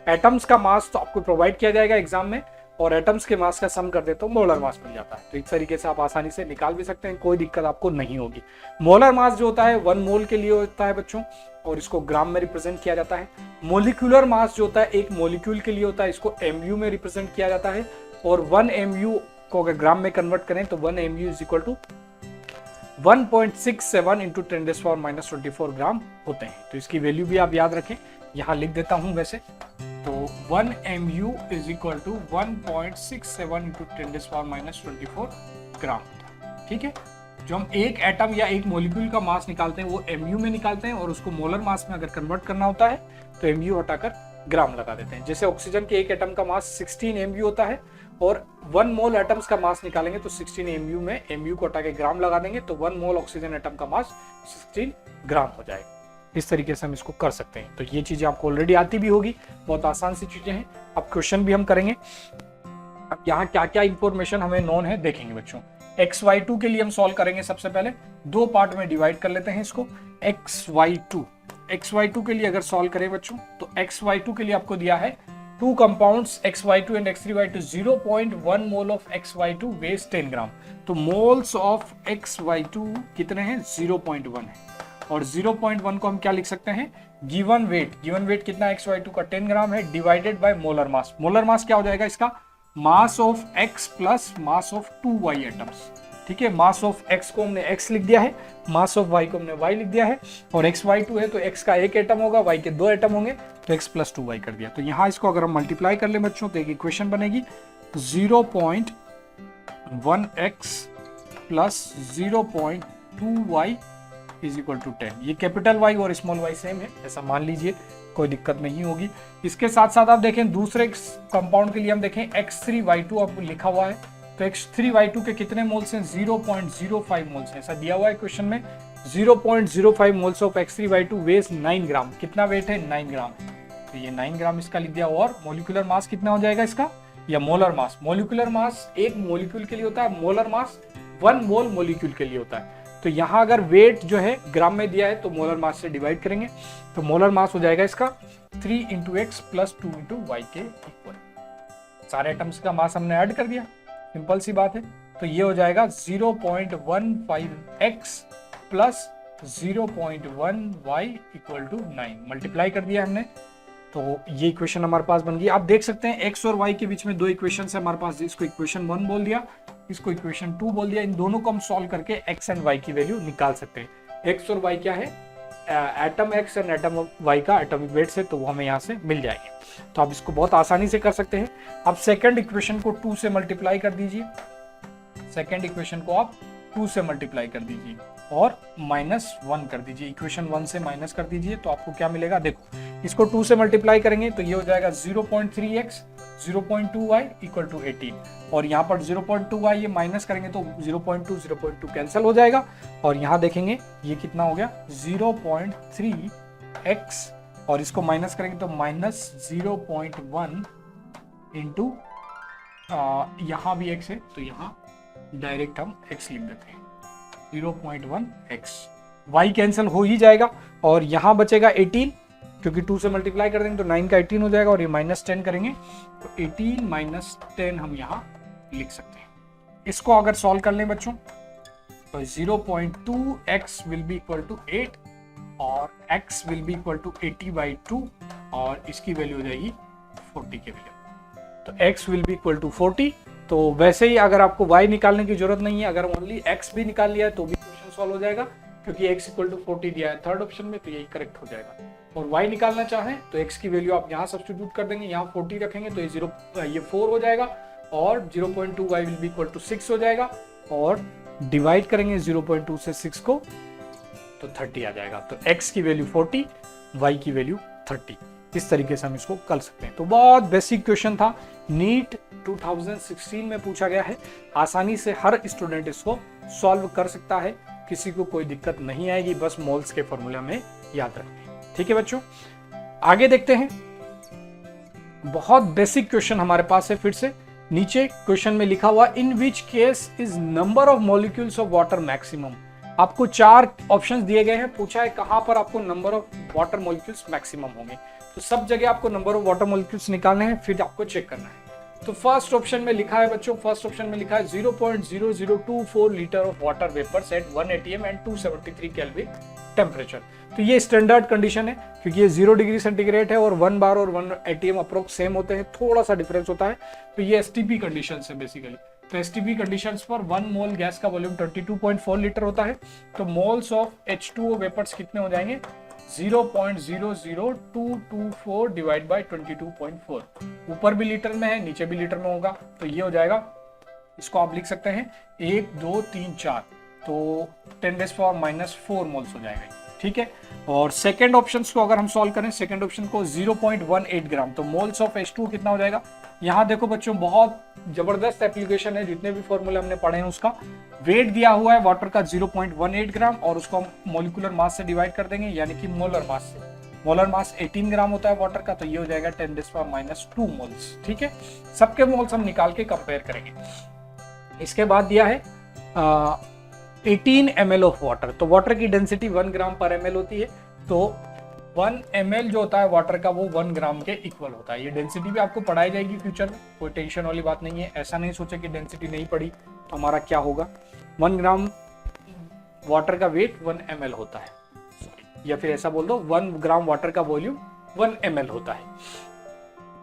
एटम्स का मास तो आपको प्रोवाइड किया जाएगा एग्जाम में और एटम्स के मास का सम कर देते हो मोलर मास मिल जाता है। तो इस तरीके से आप आसानी से निकाल भी सकते हैं, कोई दिक्कत आपको नहीं होगी। मोलर मास जो होता है 1 मोल के लिए होता है बच्चों और इसको ग्राम में रिप्रेजेंट किया जाता है। मोलिकुलर मास जो होता है एक मोलिक्यूल के लिए होता है, इसको MU में रिप्रेजेंट किया जाता है। और 1 MU को अगर ग्राम में कन्वर्ट करें तो 1 MU is equal to 1.67 into 10⁻24 gram होते हैं। तो इसकी वैल्यू भी आप याद रखें, यहाँ लिख देता हूं वैसे। तो 1 MU is equal to 1.67 into 10⁻24 gram. ठीक है, जो हम एक एटम या एक मॉलिक्यूल का मास निकालते हैं वो MU में निकालते हैं, और उसको मोलर मास में अगर कन्वर्ट करना होता है तो MU हटाकर ग्राम लगा देते हैं। जैसे ऑक्सीजन के एक एटम का मास 16 MU होता है, और 1 मोल एटम्स का मास निकालेंगे तो 16 MU में MU को हटा के ग्राम लगा देंगे तो 1 मोल ऑक्सीजन एटम का मास 16 ग्राम हो जाएगा। इस तरीके से हम इसको कर सकते हैं। तो ये चीजें आपको ऑलरेडी आती भी होगी, बहुत आसान सी चीजें हैं। अब क्वेश्चन भी हम करेंगे। अब यहाँ क्या क्या इंफॉर्मेशन हमें नोन है देखेंगे बच्चों। XY2 के लिए हम सॉल्व करेंगे। सबसे पहले 2 पार्ट में डिवाइड कर लेते हैं इसको। XY2 के लिए अगर सॉल्व करें बच्चों तो XY2 के लिए आपको दिया है 2 compounds XY2 and X3Y2, 0.1 mole of XY2 weighs 10 gram. तो मोल्स ऑफ XY2 कितने हैं? 0.1 है। और 0.1 को हम क्या लिख सकते हैं? गिवन वेट कितना XY2 का 10 ग्राम है, divided by molar mass. Molar mass क्या हो जाएगा इसका? Mass of X plus mass of 2Y atoms. ठीक है, मास ऑफ X को हमने X लिख दिया है, मास ऑफ Y को हमने Y लिख दिया है, और XY2 है तो X का एक एटम होगा, Y के 2 एटम होंगे, तो X प्लस 2Y कर दिया। तो यहाँ इसको अगर हम मल्टीप्लाई कर ले बच्चों तो एक इक्वेशन बनेगी 0.1X plus 0.2Y is equal to 10। ये कैपिटल Y और स्मॉल y सेम है, ऐसा मान लीजिए, कोई दिक्कत नहीं होगी। इसके साथ साथ आप देखें दूसरे कंपाउंड के लिए हम देखें X3Y2 आपको लिखा हुआ है, तो X3Y2 के कितने मोल्स हैं? 0.05 मोल्स हैं, ऐसा दिया हुआ है क्वेश्चन में। 0.05 मोल्स ऑफ X3Y2 वेज 9 ग्राम। कितना वेट है? 9 ग्राम। तो ये 9 ग्राम इसका लिख दिया। और मोलिकुलर मास कितना हो जाएगा इसका, या मोलर मास? मोलिकुलर मास एक मोलिक्यूल के लिए होता है, मोलर मास 1 मोल मोलिक्यूल के लिए होता है। तो यहाँ अगर वेट जो है ग्राम में दिया है तो मोलर मास से डिवाइड करेंगे, तो मोलर मास हो जाएगा इसका 3 into X plus 2 into Y के इक्वल। सारे एटम्स का मास हमने ऐड कर दिया, सिंपल सी बात है। तो ये हो जाएगा 0.15x plus 0.1y equal to 9। Multiply कर दिया हमने, तो ये इक्वेशन हमारे पास बन गई। आप देख सकते हैं x और y के बीच में 2 इक्वेशन है हमारे पास। इसको इक्वेशन 1 बोल दिया, इसको इक्वेशन 2 बोल दिया। इन दोनों को हम सॉल्व करके x एंड y की वैल्यू निकाल सकते हैं। x और y क्या है? Atom x and atom y का एटॉमिक वेट से, तो वो हमें यहाँ से मिल जाएंगे। तो आप इसको बहुत आसानी से कर सकते हैं। अब सेकंड इक्वेशन को 2 से मल्टीप्लाई कर दीजिए। सेकंड इक्वेशन को आप 2 से मल्टीप्लाई कर दीजिए और -1 कर दीजिए। इक्वेशन 1 से माइनस कर दीजिए तो आपको क्या मिलेगा? देखो, इसको 2 से मल्टीप्लाई करेंगे तो ये हो जाएगा 0.3x 0.2y इक्वल टू 18, और यहाँ पर 0.2y ये माइनस करेंगे तो 0.2 कैंसिल हो जाएगा, और यहाँ देखेंगे ये कितना हो गया 0.3x, और इसको माइनस करेंगे तो -0.1 इंटू यहाँ भी x है तो यहाँ डायरेक्ट हम x लिख देते हैं 0.1x। y कैंसिल हो ही जाएगा और यहाँ बचेगा 18, क्योंकि 2 से मल्टीप्लाई कर देंगे तो 9 का 18 हो जाएगा, और ये -10 करेंगे तो 18 - 10 हम यहाँ लिख सकते हैं। इसको अगर सॉल्व कर लें बच्चों तो 0.2x will be equal to 8 और x will be equal to 80/2, और इसकी वैल्यू हो जाएगी 40 के वैल्यू। तो x will be equal to 40। तो वैसे ही अगर आपको y निकालने की जरूरत नहीं है, अगर ओनली x भी निकाल लिया है तो भी क्वेश्चन सॉल्व हो जाएगा, क्योंकि x इक्वल टू 40 दिया है थर्ड ऑप्शन में, तो यही करेक्ट हो जाएगा। और y निकालना चाहें तो x की वैल्यू आप यहाँ सब्स्टिट्यूट कर देंगे, यहाँ 40 रखेंगे तो ये 4 हो जाएगा, और 0.2y will be equal to 6 हो जाएगा, और डिवाइड करेंगे 0.2 से 6 को तो 30 आ जाएगा। तो x की वैल्यू 40, y की वैल्यू 30। इस तरीके से हम इसको कर सकते हैं। तो बहुत बेसिक क्वेश्चन था, नीट 2016 में पूछा गया है। आसानी से हर स्टूडेंट इसको सॉल्व कर सकता है, किसी को कोई दिक्कत नहीं आएगी, बस मोल्स के फॉर्मूला में याद रखें। ठीक है बच्चों, आगे देखते हैं। बहुत बेसिक क्वेश्चन हमारे पास है। फिर से नीचे क्वेश्चन में लिखा हुआ in which case is number of molecules of water maximum. आपको 4 ऑप्शंस दिए गए हैं, पूछा है कहां पर आपको number of water molecules maximum होंगे। तो सब जगह आपको नंबर ऑफ वाटर मॉलिक्यूल्स निकालने हैं, फिर आपको चेक करना है। तो फर्स्ट ऑप्शन में लिखा है बच्चों, फर्स्ट ऑप्शन में लिखा है 0.0024 litre of water vapours at 1 atm and 273 kelvin temperature. तो ये स्टैंडर्ड कंडीशन है, क्योंकि ये 0 डिग्री सेंटीग्रेड है और 1 बार और 1 atm अप्रोक्स सेम होते हैं, थोड़ा सा डिफरेंस होता है। तो ये एसटीपी कंडीशन है बेसिकली। तो एसटीपी कंडीशंस पर 1 मोल गैस का वॉल्यूम 22.4 लीटर होता है। तो मोल्स ऑफ H2O वेपर्स कितने हो जाएंगे, 0.00224 डिवाइड बाई 22.4। ऊपर भी लीटर में है, नीचे भी लीटर में होगा, तो ये हो जाएगा, इसको आप लिख सकते हैं 1 2 3 4, तो 10⁻⁻⁴ मोल्स हो जाएगा। ठीक है, और सेकंड ऑप्शन को अगर हम सॉल्व करें, सेकंड ऑप्शन को 0.18 ग्राम, तो मोल्स ऑफ H2O कितना हो जाएगा। यहाँ देखो बच्चों, बहुत जबरदस्त एप्लीकेशन है, जितने भी फॉर्मूले हमने पढ़े हैं उसका वेट दिया हुआ है वाटर का 0.18 ग्राम, और उसको हम मोलिकुलर मास से डिवाइड कर देंगे, यानी कि मोलर मास से। मोलर मास 18 ग्राम होता है वाटर का, तो ये हो जाएगा 10⁻² मोल्स। ठीक है, सबके मोल्स हम निकाल के कंपेयर करेंगे। इसके बाद दिया है 18 ml ऑफ वाटर, तो वाटर की डेंसिटी 1 ग्राम पर ml होती है, तो 1 ml जो होता है वाटर का वो 1 ग्राम के इक्वल होता है। ये डेंसिटी भी आपको पढ़ाई जाएगी फ्यूचर में, कोई टेंशन वाली बात नहीं है। ऐसा नहीं सोचे कि डेंसिटी नहीं पढ़ी तो हमारा क्या होगा। 1 ग्राम वाटर का वेट 1 ml होता है, या फिर ऐसा बोल दो 1 ग्राम वाटर का वॉल्यूम 1 ml होता है।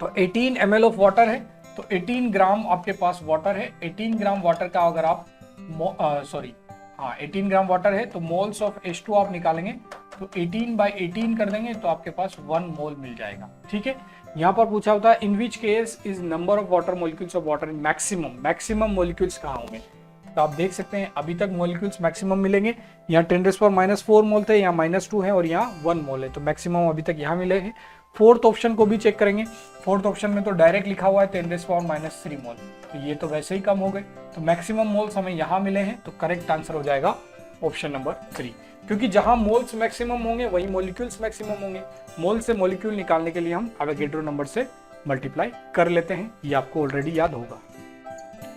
तो 18 ml ऑफ वाटर है, तो 18 ग्राम आपके पास वाटर है। 18 ग्राम वाटर का अगर आप 18 ग्राम वाटर है, तो मोल्स ऑफ H2 आप निकालेंगे, तो 18/18 कर देंगे, तो आपके पास 1 मोल मिल जाएगा। ठीक है, यहाँ पर पूछा होता है in which case is number of water molecules of water in maximum molecules कहाँ होंगे। तो आप देख सकते हैं अभी तक मोलिक्यूल्स मैक्सिमम मिलेंगे, यहाँ 10⁻⁴ मोल थे, यहाँ -2 है और यहाँ 1 मोल है, तो मैक्सिमम अभी तक यहाँ मिले हैं। फोर्थ ऑप्शन को भी चेक करेंगे, फोर्थ ऑप्शन में तो डायरेक्ट लिखा हुआ है 10⁻³ मोल, तो ये तो वैसे ही कम हो गए, तो मैक्सिमम मोल्स हमें यहाँ मिले हैं, तो करेक्ट आंसर हो जाएगा ऑप्शन नंबर 3, क्योंकि जहां मोल्स मैक्सिमम होंगे वही मोलिक्यूल्स मैक्सिमम होंगे। मोल से मोलिक्यूल निकालने के लिए हम एवोगैड्रो नंबर से मल्टीप्लाई कर लेते हैं, ये आपको ऑलरेडी याद होगा।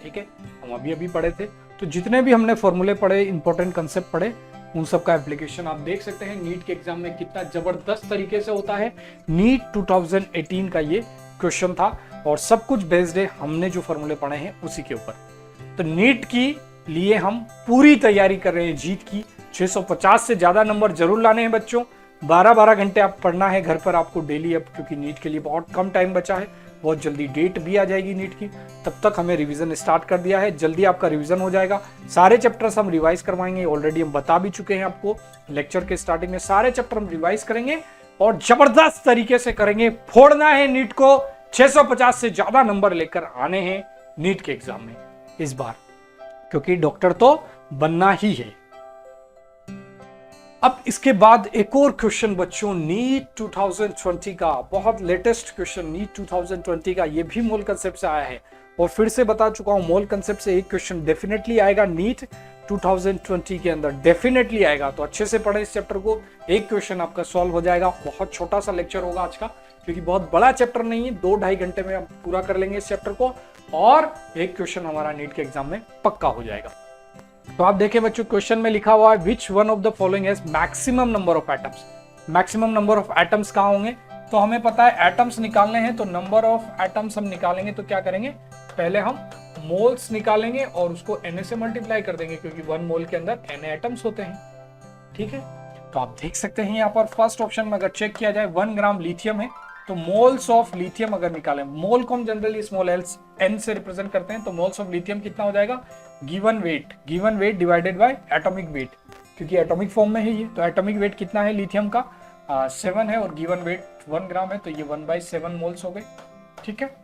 ठीक है, हम अभी पढ़े थे, तो जितने भी हमने फॉर्मूले पढ़े, इंपॉर्टेंट कंसेप्ट पढ़े, उन सब का एप्लीकेशन आप देख सकते हैं नीट के एग्जाम में कितना जबरदस्त तरीके से होता है। नीट 2018 का ये क्वेश्चन था, और सब कुछ बेस्ड है हमने जो फॉर्मूले पढ़े हैं उसी के ऊपर। तो नीट की लिए हम पूरी तैयारी कर रहे हैं जीत की। 650 से ज्यादा नंबर जरूर लाने हैं बच्चों। 12-12 घंटे आप पढ़ना है घर पर आपको डेली, अब क्योंकि नीट के लिए बहुत कम टाइम बचा है, बहुत जल्दी डेट भी आ जाएगी नीट की। तब तक हमें रिवीजन स्टार्ट कर दिया है, जल्दी आपका रिवीजन हो जाएगा। सारे चैप्टर्स हम रिवाइज करवाएंगे, ऑलरेडी हम बता भी चुके हैं आपको लेक्चर के स्टार्टिंग में। सारे चैप्टर हम रिवाइज करेंगे और जबरदस्त तरीके से करेंगे। फोड़ना है नीट को, 650 से ज्यादा नंबर लेकर आने हैं नीट के एग्जाम में इस बार, क्योंकि डॉक्टर तो बनना ही है। अब इसके बाद एक और क्वेश्चन बच्चों, नीट 2020 का बहुत लेटेस्ट क्वेश्चन, नीट 2020 का, ये भी मोल कंसेप्ट से आया है। और फिर से बता चुका हूं, मोल कंसेप्ट से एक क्वेश्चन डेफिनेटली आएगा नीट 2020 के अंदर, डेफिनेटली आएगा। तो अच्छे से पढ़े इस चैप्टर को, एक क्वेश्चन आपका सॉल्व हो जाएगा। बहुत छोटा सा लेक्चर होगा आज का, क्योंकि बहुत बड़ा चैप्टर नहीं है, 2-2.5 घंटे में हम पूरा कर लेंगे इस चैप्टर को, और एक क्वेश्चन हमारा नीट के एग्जाम में पक्का हो जाएगा। तो आप देखें बच्चों, क्वेश्चन में लिखा हुआ है which one of the following has maximum number of atoms. Maximum number of atoms कहाँ होंगे, तो हमें पता है एटम्स निकालने हैं, तो नंबर ऑफ एटम्स हम निकालेंगे तो क्या करेंगे, पहले हम मोल्स निकालेंगे और उसको Na से मल्टीप्लाई कर देंगे, क्योंकि 1 मोल के अंदर Na एटम्स होते हैं। ठीक है, तो आप देख सकते हैं यहाँ पर फर्स्ट ऑप्शन में अगर चेक किया जाए 1 ग्राम लिथियम है, तो मोल्स ऑफ लिथियम अगर निकालें, मोल को हम जनरली स्मॉल n से रिप्रेजेंट करते हैं, तो मोल्स ऑफ लिथियम कितना हो जाएगा, given weight divided bye atomic weight, क्योंकि एटॉमिक फॉर्म में है ये, तो एटॉमिक वेट कितना है लिथियम का, 7 है, और गिवन वेट 1 ग्राम है, तो ये 1/7 मोल्स हो गए। ठीक है,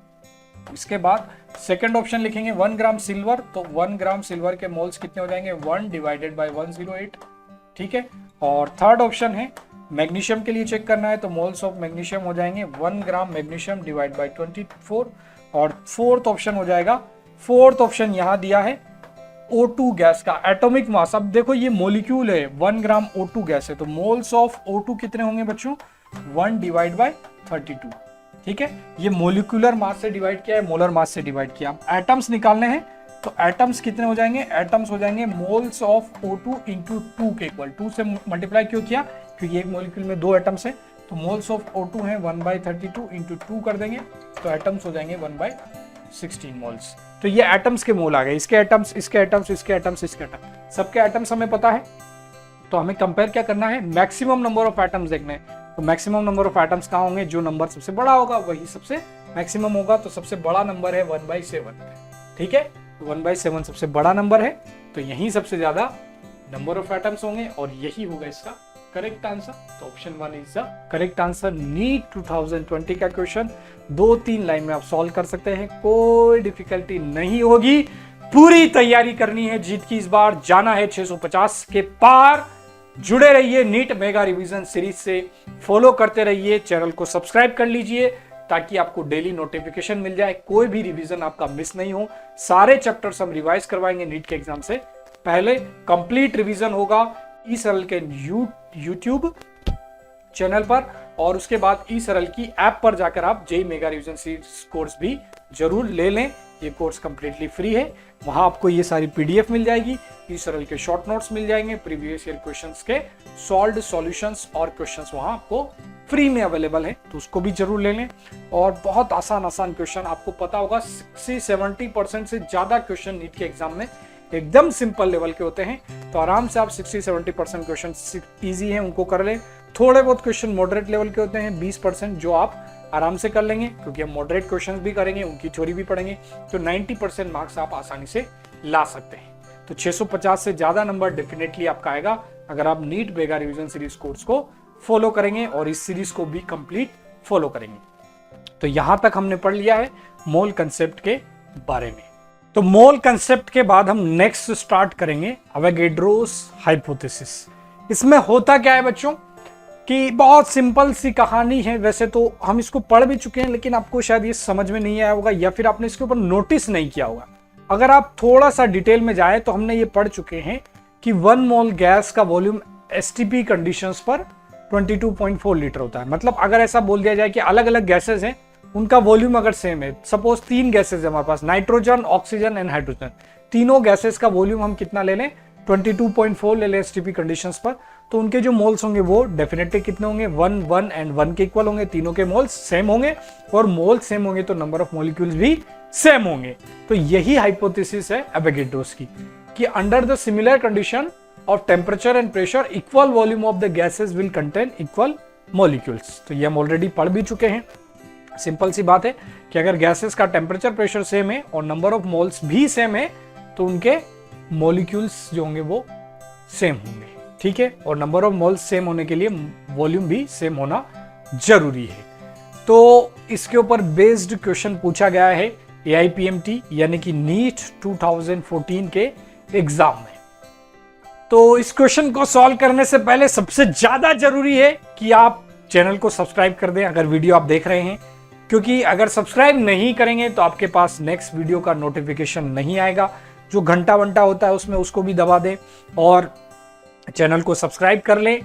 इसके बाद सेकंड ऑप्शन लिखेंगे 1 ग्राम सिल्वर, तो 1 ग्राम सिल्वर के मोल्स कितने हो जाएंगे, 1 डिवाइडेड बाय 108। ठीक है, और थर्ड ऑप्शन है मैग्नीशियम के लिए चेक करना है, तो मोल्स ऑफ मैग्नीशियम हो जाएंगे 1 ग्राम मैग्नीशियम डिवाइड बाय 24। और फोर्थ ऑप्शन हो जाएगा, फोर्थ ऑप्शन यहाँ दिया है O2 गैस का एटॉमिक मास। अब देखो ये मॉलिक्यूल है, 1 ग्राम O2 गैस है, तो मोल्स ऑफ O2 कितने होंगे बच्चों, 1 डिवाइड बाय 32। ठीक है, ये मोलिकुलर मास से डिवाइड किया है, मोलर मास से डिवाइड किया। एटम्स निकालने हैं, तो एटम्स कितने हो जाएंगे, एटम्स हो जाएंगे मोल्स ऑफ O2 इंटू 2 के इक्वल। 2 से मल्टीप्लाई क्यों किया, क्योंकि एक मॉलिक्यूल में 2 एटम्स है, तो मोल्स ऑफ O2 है 1/32 इंटू 2 कर देंगे, तो एटम्स हो जाएंगे 1/32। 16 मोल्स। तो ये एटम्स के मोल आ गए, इसके एटम्स, इसके एटम्स, इसके एटम्स, इसके एटम्स, सबके एटम्स हमें पता है। तो हमें कंपेयर क्या करना है, मैक्सिमम नंबर ऑफ एटम्स देखने हैं। तो मैक्सिमम नंबर ऑफ एटम्स कहाँ होंगे, जो नंबर सबसे बड़ा होगा वही सबसे मैक्सिमम होगा। तो सबसे बड़ा नंबर है 1/7, ठीक है, 1/7 सबसे बड़ा नंबर है, तो यही सबसे ज्यादा नंबर ऑफ एटम्स होंगे और यही होगा इसका करेक्ट आंसर। तो option 1 is the correct answer. NEET 2020 का क्वेश्चन 2-3 लाइन में आप सॉल्व कर सकते हैं, कोई डिफिकल्टी नहीं होगी। पूरी तैयारी करनी है जीत की, इस बार जाना है 650 के पार। जुड़े रहिए नीट मेगा रिवीजन सीरीज से, फॉलो करते रहिए, चैनल को सब्सक्राइब कर लीजिए ताकि आपको डेली नोटिफिकेशन मिल जाए, कोई भी रिवीजन आपका मिस नहीं हो। सारे चैप्टर्स हम रिवाइज करवाएंगे नीट के एग्जाम से पहले, कंप्लीट रिवीजन होगा ई सरल के यूट्यूब चैनल पर, और उसके बाद ई सरल की ऐप पर जाकर आप JEE mega revision series course भी जरूर ले लें। ये कोर्स कंप्लीटली फ्री है, वहां आपको ये सारी पीडीएफ मिल जाएगी, ई सरल के शॉर्ट नोट्स मिल जाएंगे, प्रीवियस ईयर क्वेश्चंस के सॉल्व्ड सॉल्यूशंस और क्वेश्चंस वहां आपको फ्री में अवेलेबल है, तो उसको भी जरूर ले लें। और बहुत आसान क्वेश्चन, आपको पता होगा 60-70% से ज्यादा क्वेश्चन नीट के एग्जाम में एकदम सिंपल लेवल के होते हैं, तो आराम से आप 60-70% क्वेश्चन इजी हैं उनको कर लें। थोड़े बहुत क्वेश्चन मॉडरेट लेवल के होते हैं 20%, जो आप आराम से कर लेंगे, क्योंकि हम मॉडरेट क्वेश्चंस भी करेंगे, उनकी थ्योरी भी पढ़ेंगे, तो 90% मार्क्स आप आसानी से ला सकते हैं। तो 650 से ज्यादा नंबर डेफिनेटली आपका आएगा अगर आप NEET mega revision series course को फॉलो करेंगे और इस सीरीज को भी कंप्लीट फॉलो करेंगे। तो यहां तक हमने पढ़ लिया है मोल कंसेप्ट के बारे में। तो मोल कंसेप्ट के बाद हम नेक्स्ट स्टार्ट करेंगे अवोगाड्रोस हाइपोथेसिस। इसमें होता क्या है बच्चों कि बहुत सिंपल सी कहानी है, वैसे तो हम इसको पढ़ भी चुके हैं, लेकिन आपको शायद ये समझ में नहीं आया होगा या फिर आपने इसके ऊपर नोटिस नहीं किया होगा। अगर आप थोड़ा सा डिटेल में जाए तो हमने ये पढ़ चुके हैं कि 1 मोल गैस का वॉल्यूम एसटीपी कंडीशंस पर 22.4 लीटर होता है। मतलब अगर ऐसा बोल दिया जाए कि अलग अलग गैसेज हैं, उनका वॉल्यूम अगर सेम है, सपोज 3 गैसेज है हमारे पास, नाइट्रोजन, ऑक्सीजन एंड हाइड्रोजन, तीनों गैसेज का वॉल्यूम हम कितना ले लें, 22.4 ले लें एसटीपी कंडीशंस पर, तो उनके जो मोल्स होंगे वो डेफिनेटली कितने होंगे, 1, 1 एंड 1 के इक्वल होंगे, तीनों के मोल्स सेम होंगे, और मोल्स सेम होंगे तो नंबर ऑफ मॉलिक्यूल्स भी सेम होंगे। तो यही हाइपोथेसिस है अवोगाड्रोस की, कि under the similar condition of temperature and pressure equal volume of the gases will contain equal molecules. तो ये हम ऑलरेडी पढ़ भी चुके हैं। सिंपल सी बात है कि अगर गैसेस का टेम्परेचर प्रेशर सेम है और नंबर ऑफ मोल्स भी सेम है, तो उनके मॉलिक्यूल्स जो होंगे वो सेम होंगे, ठीक है, और नंबर ऑफ मोल्स सेम होने के लिए वॉल्यूम भी सेम होना जरूरी है। तो इसके ऊपर बेस्ड क्वेश्चन पूछा गया है AIPMT यानी कि नीट 2014 के एग्जाम में। तो इस क्वेश्चन को सॉल्व करने से पहले सबसे ज्यादा जरूरी है कि आप चैनल को सब्सक्राइब कर दें अगर वीडियो आप देख रहे हैं, क्योंकि अगर सब्सक्राइब नहीं करेंगे तो आपके पास नेक्स्ट वीडियो का नोटिफिकेशन नहीं आएगा। जो घंटा वंटा होता है उसमें उसको भी दबा दें और चैनल को सब्सक्राइब कर लें,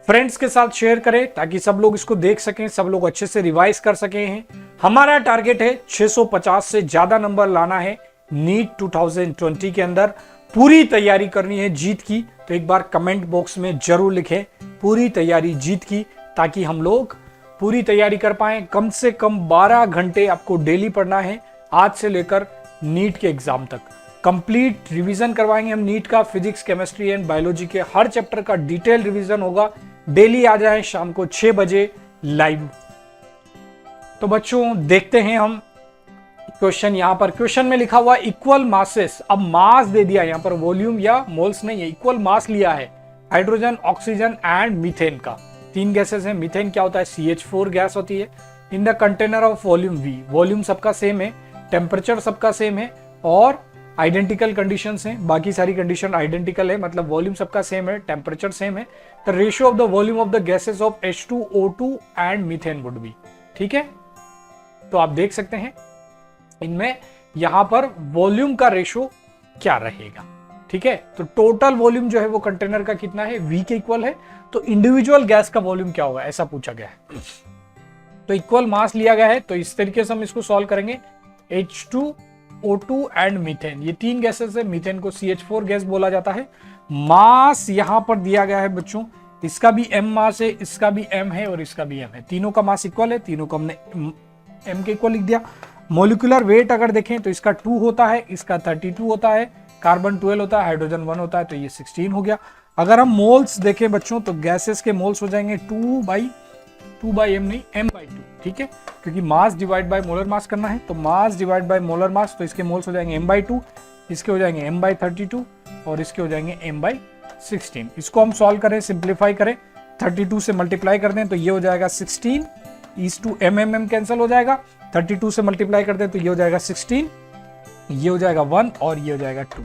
फ्रेंड्स के साथ शेयर करें ताकि सब लोग इसको देख सकें, सब लोग अच्छे से रिवाइज कर सके हैं। हमारा टारगेट है 650 से ज्यादा नंबर लाना है नीट 2020 के अंदर। पूरी तैयारी करनी है जीत की, तो एक बार कमेंट बॉक्स में जरूर लिखें पूरी तैयारी जीत की, ताकि हम लोग पूरी तैयारी कर पाए। कम से कम 12 घंटे आपको डेली पढ़ना है आज से लेकर नीट के एग्जाम तक। कंप्लीट रिवीजन करवाएंगे हम नीट का, फिजिक्स, केमिस्ट्री एंड बायोलॉजी के हर चैप्टर का डिटेल रिवीजन होगा। डेली आ जाए शाम को 6 बजे लाइव। तो बच्चों देखते हैं हम क्वेश्चन। यहां पर क्वेश्चन में लिखा हुआ इक्वल मासेस, अब मास दे दिया, यहां पर वॉल्यूम या मोल्स नहीं है, इक्वल मास लिया है हाइड्रोजन, ऑक्सीजन एंड मीथेन का। 3 गैसेस हैं। मीथेन क्या होता है, CH4 गैस होती है। In the container of volume V, volume सबका सेम है, टेम्परेचर सबका सेम है और आइडेंटिकल कंडीशंस हैं। बाकी सारी कंडीशन आइडेंटिकल है, मतलब वॉल्यूम सबका सेम है, टेम्परेचर सेम है। The ratio of the volume of the gases of H2O2 and methane would be, ठीक है। तो आप देख सकते हैं इनमें यहां पर वॉल्यूम का रेशियो क्या रहेगा, ठीक है। तो टोटल वॉल्यूम जो है वो कंटेनर का कितना है, V के इक्वल है। तो इंडिविजुअल गैस का वॉल्यूम क्या होगा ऐसा पूछा गया है। तो इक्वल मास लिया गया है, तो इस तरीके से हम इसको सॉल्व करेंगे। H2O2 एंड मीथेन, ये 3 गैसेस है। मीथेन को CH4 गैस बोला जाता है। मास यहां पर दिया गया है बच्चों, इसका भी M मास है, इसका भी M है और इसका भी M है। तीनों का मास इक्वल है, तीनों को हमने M के इक्वल लिख दिया। मोलिकुलर वेट अगर देखें तो इसका 2 होता है, इसका 32 होता है, कार्बन 12 होता है, हाइड्रोजन 1 होता है, तो ये 16 हो गया। अगर हम मोल्स देखें बच्चों तो गैसेस के मोल्स हो जाएंगे 2/m नहीं m/2, ठीक है, क्योंकि मास डिवाइड बाय मोलर मास करना है, तो mass divide by molar mass, तो इसके मोल्स हो जाएंगे m/2, इसके हो जाएंगे m/32 और इसके हो जाएंगे m/16। इसको हम सॉल्व करें, सिंप्लीफाई करें, 32 से मल्टीप्लाई कर दें तो ये हो जाएगा 16 इज टू m कैंसिल हो जाएगा, 32 से मल्टीप्लाई कर दें तो ये हो जाएगा 16, ये हो जाएगा 1 और ये हो जाएगा 2।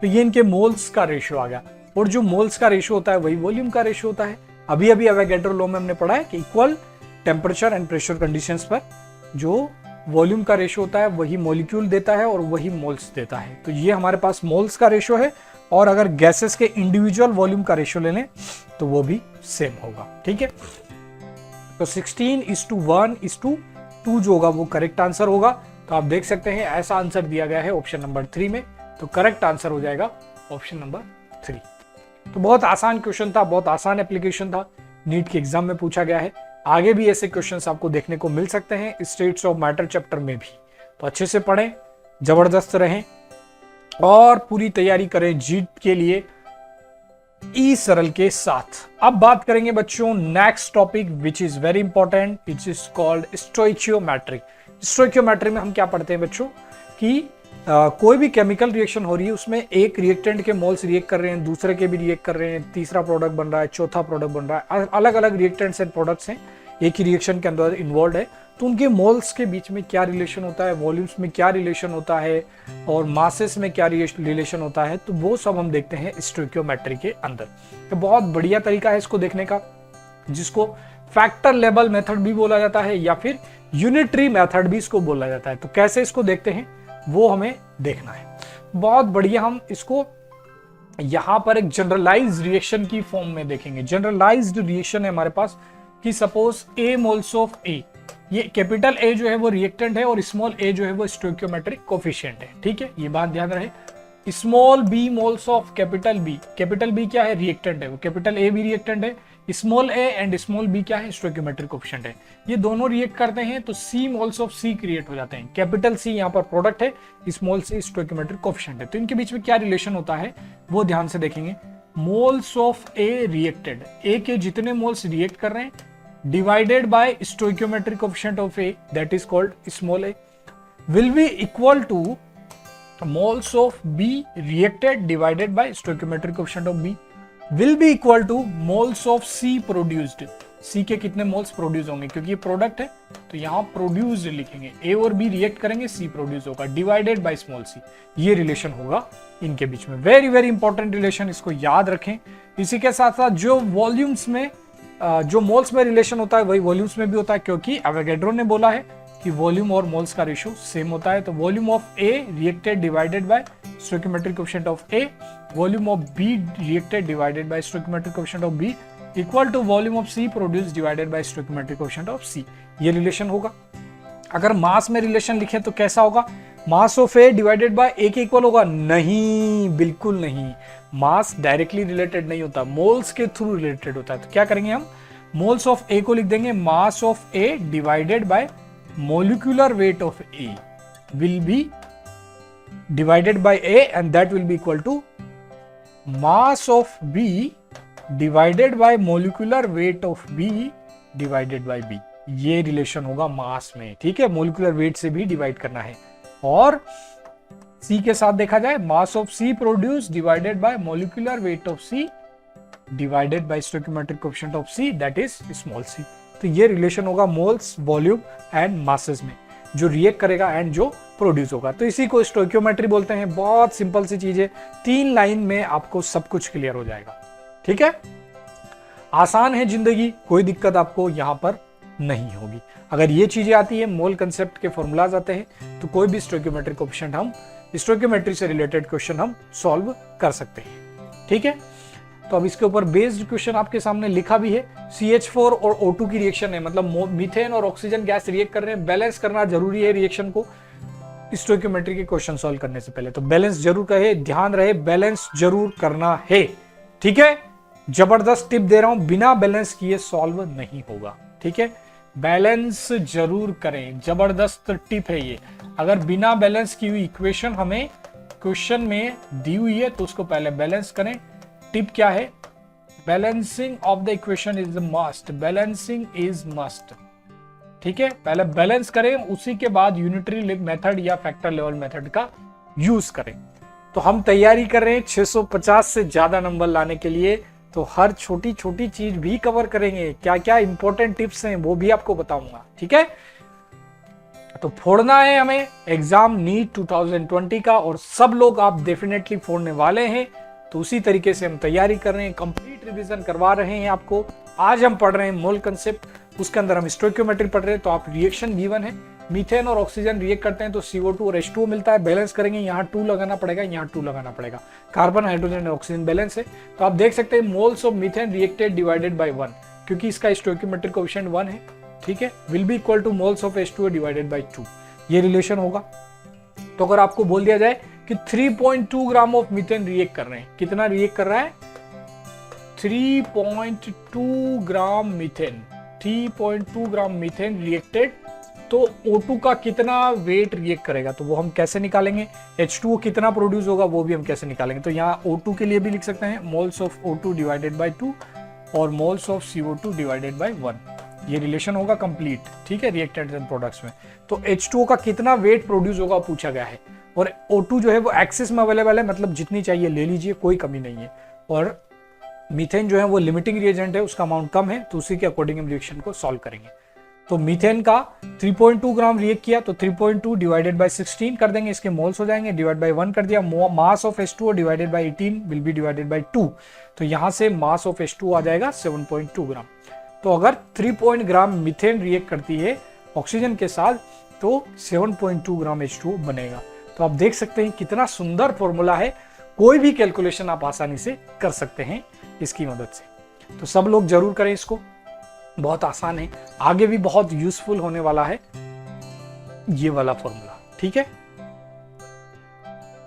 तो ये इनके मोल्स का रेशियो आ गया, और जो मोल्स का रेशियो होता है वही वॉल्यूम का रेशियो होता है। अभी अभी एवोगैड्रो लॉ में हमने पढ़ा है कि equal temperature and pressure conditions पर जो वॉल्यूम का रेशियो होता है वही मॉलिक्यूल देता है और वही मोल्स देता है। तो ये हमारे पास मोल्स का रेशियो है, और अगर गैसेस के इंडिविजुअल वॉल्यूम का रेशियो ले लें तो वो भी सेम होगा, ठीक है। तो 16:1:2 जो होगा वो करेक्ट आंसर होगा। तो आप देख सकते हैं ऐसा आंसर दिया गया है ऑप्शन नंबर 3 में, तो करेक्ट आंसर हो जाएगा ऑप्शन नंबर 3। तो बहुत आसान क्वेश्चन था, बहुत आसान एप्लीकेशन था, नीट के एग्जाम में पूछा गया है। आगे भी ऐसे क्वेश्चंस आपको देखने को मिल सकते हैं स्टेट्स ऑफ मैटर चैप्टर में भी। तो अच्छे से पढ़ें, जबरदस्त रहें और पूरी तैयारी करें जीत के लिए ई सरल के साथ। अब बात करेंगे बच्चों next topic which is very important, which is called stoichiometry. Stoichiometry में हम क्या पढ़ते हैं बच्चों कि कोई भी केमिकल रिएक्शन हो रही है, उसमें एक रिएक्टेंट के मोल्स रिएक्ट कर रहे हैं, दूसरे के भी रिएक्ट कर रहे हैं, तीसरा प्रोडक्ट बन रहा है, चौथा प्रोडक्ट बन रहा है, अलग अलग रिएक्टेंट्स एंड प्रोडक्ट्स हैं एक ही रिएक्शन के अंदर इन्वॉल्व है। तो उनके मोल्स के बीच में क्या रिलेशन होता है, वॉल्यूम्स में क्या रिलेशन होता है और मासेस में क्या रिलेशन होता है, तो वो सब हम देखते हैं स्टोइकियोमेट्री के अंदर। तो बहुत बढ़िया तरीका है इसको देखने का, जिसको फैक्टर लेवल मेथड भी बोला जाता है या फिर यूनिटरी मेथड भी इसको बोला जाता है। तो कैसे इसको देखते हैं वो हमें देखना है। बहुत बढ़िया, हम इसको यहां पर एक जनरलाइज्ड रिएक्शन की फॉर्म में देखेंगे। जनरलाइज्ड रिएक्शन है हमारे पास कि suppose A moles of A, ये कैपिटल A जो है वो रिएक्टेंट है और स्मॉल a जो है वो स्टोइकियोमेट्रिक कोफिशिएंट है, ठीक है, ये बात ध्यान रहे। Small b moles of capital B, capital B क्या है, रिएक्टेंट है, वो कैपिटल A भी रिएक्टेंट है, small a and small b क्या है, स्टोइकियोमेट्रिक कोफिशिएंट है। ये दोनों रिएक्ट करते हैं तो C moles of C create हो जाते हैं। कैपिटल C यहाँ पर प्रोडक्ट है, स्मॉल c स्टोइकियोमेट्रिक कोफिशिएंट है। तो इनके बीच में क्या रिलेशन होता है वो ध्यान से देखेंगे। Moles of A reacted, A के जितने मोल्स रिएक्ट कर रहे हैं divided by stoichiometric coefficient of A, that is called small a, will be equal to moles of B reacted divided by stoichiometric coefficient of B, will be equal to moles of C produced। C के कितने moles produce होंगे, क्योंकि ये product है तो यहाँ produced लिखेंगे, A और B रिएक्ट करेंगे, C प्रोड्यूस होगा, डिवाइडेड बाय स्मॉल c, ये रिलेशन होगा इनके बीच में। वेरी वेरी इंपॉर्टेंट रिलेशन, इसको याद रखें। इसी के साथ साथ जो वॉल्यूम्स में जो मोल्स में रिलेशन होता है वही वॉल्यूम्स में भी होता है, क्योंकि एवोगैड्रो ने बोला है कि वॉल्यूम और मोल्स का रेशियो सेम होता है। तो volume of A reacted divided by stoichiometric coefficient of A, volume of B reacted divided by stoichiometric coefficient of B equal to volume of C produced divided by stoichiometric coefficient of C, ये relation होगा। अगर mass में relation लिखे तो कैसा होगा, mass of A divided by A के equal होगा, नहीं, बिल्कुल नहीं, मास डायरेक्टली रिलेटेड नहीं होता, मोल्स के थ्रू रिलेटेड होता है। तो क्या करेंगे हम, मोल्स ऑफ A को लिख देंगे mass of A divided by molecular weight of A will be divided by A and that will be equal to mass of B divided by molecular weight of B divided by B, ये relation होगा mass में, ठीक है, molecular weight से भी divide करना है। और C के साथ देखा जाए, mass of C produce divided by molecular weight of C divided by stoichiometric coefficient of C that is small c। तो ये रिलेशन होगा मोल्स, वॉल्यूम एंड मासेस में, जो रिएक्ट करेगा एंड जो प्रोड्यूस होगा। तो इसी को स्टोइकियोमेट्री बोलते हैं। बहुत सिंपल सी चीज है, 3 लाइन में आपको सब कुछ क्लियर हो जाएगा, ठीक है, आसान है जिंदगी, कोई दिक्कत आपको यहाँ पर नहीं होगी। अगर ये चीजें आती है, मोल कंसेप्ट के फॉर्मूलाज आते हैं, तो कोई भी स्टोइकियोमेट्रिक कोएफिशिएंट हम स्टोइकियोमेट्री से रिलेटेड क्वेश्चन हम सॉल्व कर सकते हैं, ठीक है। तो अब इसके ऊपर बेस्ड क्वेश्चन आपके सामने लिखा भी है। CH4 और O2 की रिएक्शन है, मतलब मीथेन और ऑक्सीजन गैस रिएक्ट कर रहे हैं, बैलेंस करना जरूरी है रिएक्शन को स्टोइकियोमेट्री के क्वेश्चन सॉल्व करने से पहले। तो बैलेंस जरूर कहे, ध्यान रहे बैलेंस जरूर करना है, ठीक है। जबरदस्त टिप दे रहा हूं, बिना बैलेंस किए सॉल्व नहीं होगा, ठीक है, बैलेंस जरूर करें, जबरदस्त टिप है ये। अगर बिना बैलेंस की हुई इक्वेशन हमें क्वेश्चन में दी हुई है तो उसको पहले बैलेंस करें। टिप क्या है, balancing of the equation is must, balancing is must. ठीक है, पहले बैलेंस करें, उसी के बाद यूनिटरी मेथड या फैक्टर लेवल मेथड का यूज करें। तो हम तैयारी कर रहे हैं 650 से ज्यादा नंबर लाने के लिए, तो हर छोटी छोटी चीज भी कवर करेंगे, क्या क्या इंपॉर्टेंट टिप्स हैं वो भी आपको बताऊंगा। ठीक है, तो फोड़ना है हमें एग्जाम नीट 2020 का, और सब लोग आप डेफिनेटली फोड़ने वाले हैं। तो उसी तरीके से हम तैयारी कर रहे हैं, कंप्लीट रिवीजन करवा रहे हैं आपको। आज हम पढ़ रहे हैं मोल कंसेप्ट, उसके अंदर हम स्टोइकियोमेट्री पढ़ रहे हैं। तो आप रिएक्शन गिवन है, मीथेन और ऑक्सीजन रिएक्ट करते हैं तो CO2 और H2O मिलता है, बैलेंस करेंगे, यहाँ 2 लगाना पड़ेगा, यहाँ 2 लगाना पड़ेगा। कार्बन, हाइड्रोजन और ऑक्सीजन बैलेंस है। तो आप देख सकते हैं moles of methane reacted divided by 1, क्योंकि इसका स्टोइकियोमेट्रिक कोएफिशिएंट 1 है। ठीक है, will be equal two moles of H2O divided by 2, ये रिलेशन होगा। तो अगर आपको बोल दिया जाए कि 3.2 ग्राम ऑफ मीथेन रिएक्ट कर रहे हैं, कितना रिएक्ट कर रहा है, 3.2 ग्राम मीथेन, 3.2 ग्राम मीथेन रिएक्टेड, तो O2 का कितना वेट रिएक्ट करेगा, तो वो हम कैसे निकालेंगे। H2O कितना प्रोड्यूस होगा वो भी हम कैसे निकालेंगे। तो यहाँ O2 के लिए भी लिख सकते हैं moles of O2 divided by 2 और moles of CO2 divided by 1, ये रिलेशन होगा कंप्लीट। ठीक है, रिएक्टेंट्स एंड प्रोडक्ट्स में। तो H2O का कितना वेट प्रोड्यूस होगा पूछा गया है, और O2 जो है वो एक्सेस में अवेलेबल है, मतलब जितनी चाहिए ले लीजिए, कोई कमी नहीं है। और मीथेन जो है वो लिमिटिंग रिएजेंट है, उसका अमाउंट कम है, तो उसी के अकॉर्डिंग हम रिएक्शन को सॉल्व करेंगे। तो मीथेन का 3.2 ग्राम रिएक्ट किया, तो 3.2 डिवाइडेड बाय 16 कर देंगे, इसके मोल्स हो जाएंगे, डिवाइड बाय 1 कर दिया। Mass of H2O divided by 18 will be divided bye 2, तो यहां से मास ऑफ H2O आ जाएगा 7.2 ग्राम। तो अगर 3 ग्राम मीथेन रिएक्ट करती है ऑक्सीजन के साथ, तो 7.2 ग्राम H2O बनेगा। तो आप देख सकते हैं कितना सुंदर फॉर्मूला है, कोई भी कैलकुलेशन आप आसानी से कर सकते हैं इसकी मदद से। तो सब लोग जरूर करें इसको, बहुत आसान है, आगे भी बहुत यूजफुल होने वाला है ये वाला फॉर्मूला। ठीक है,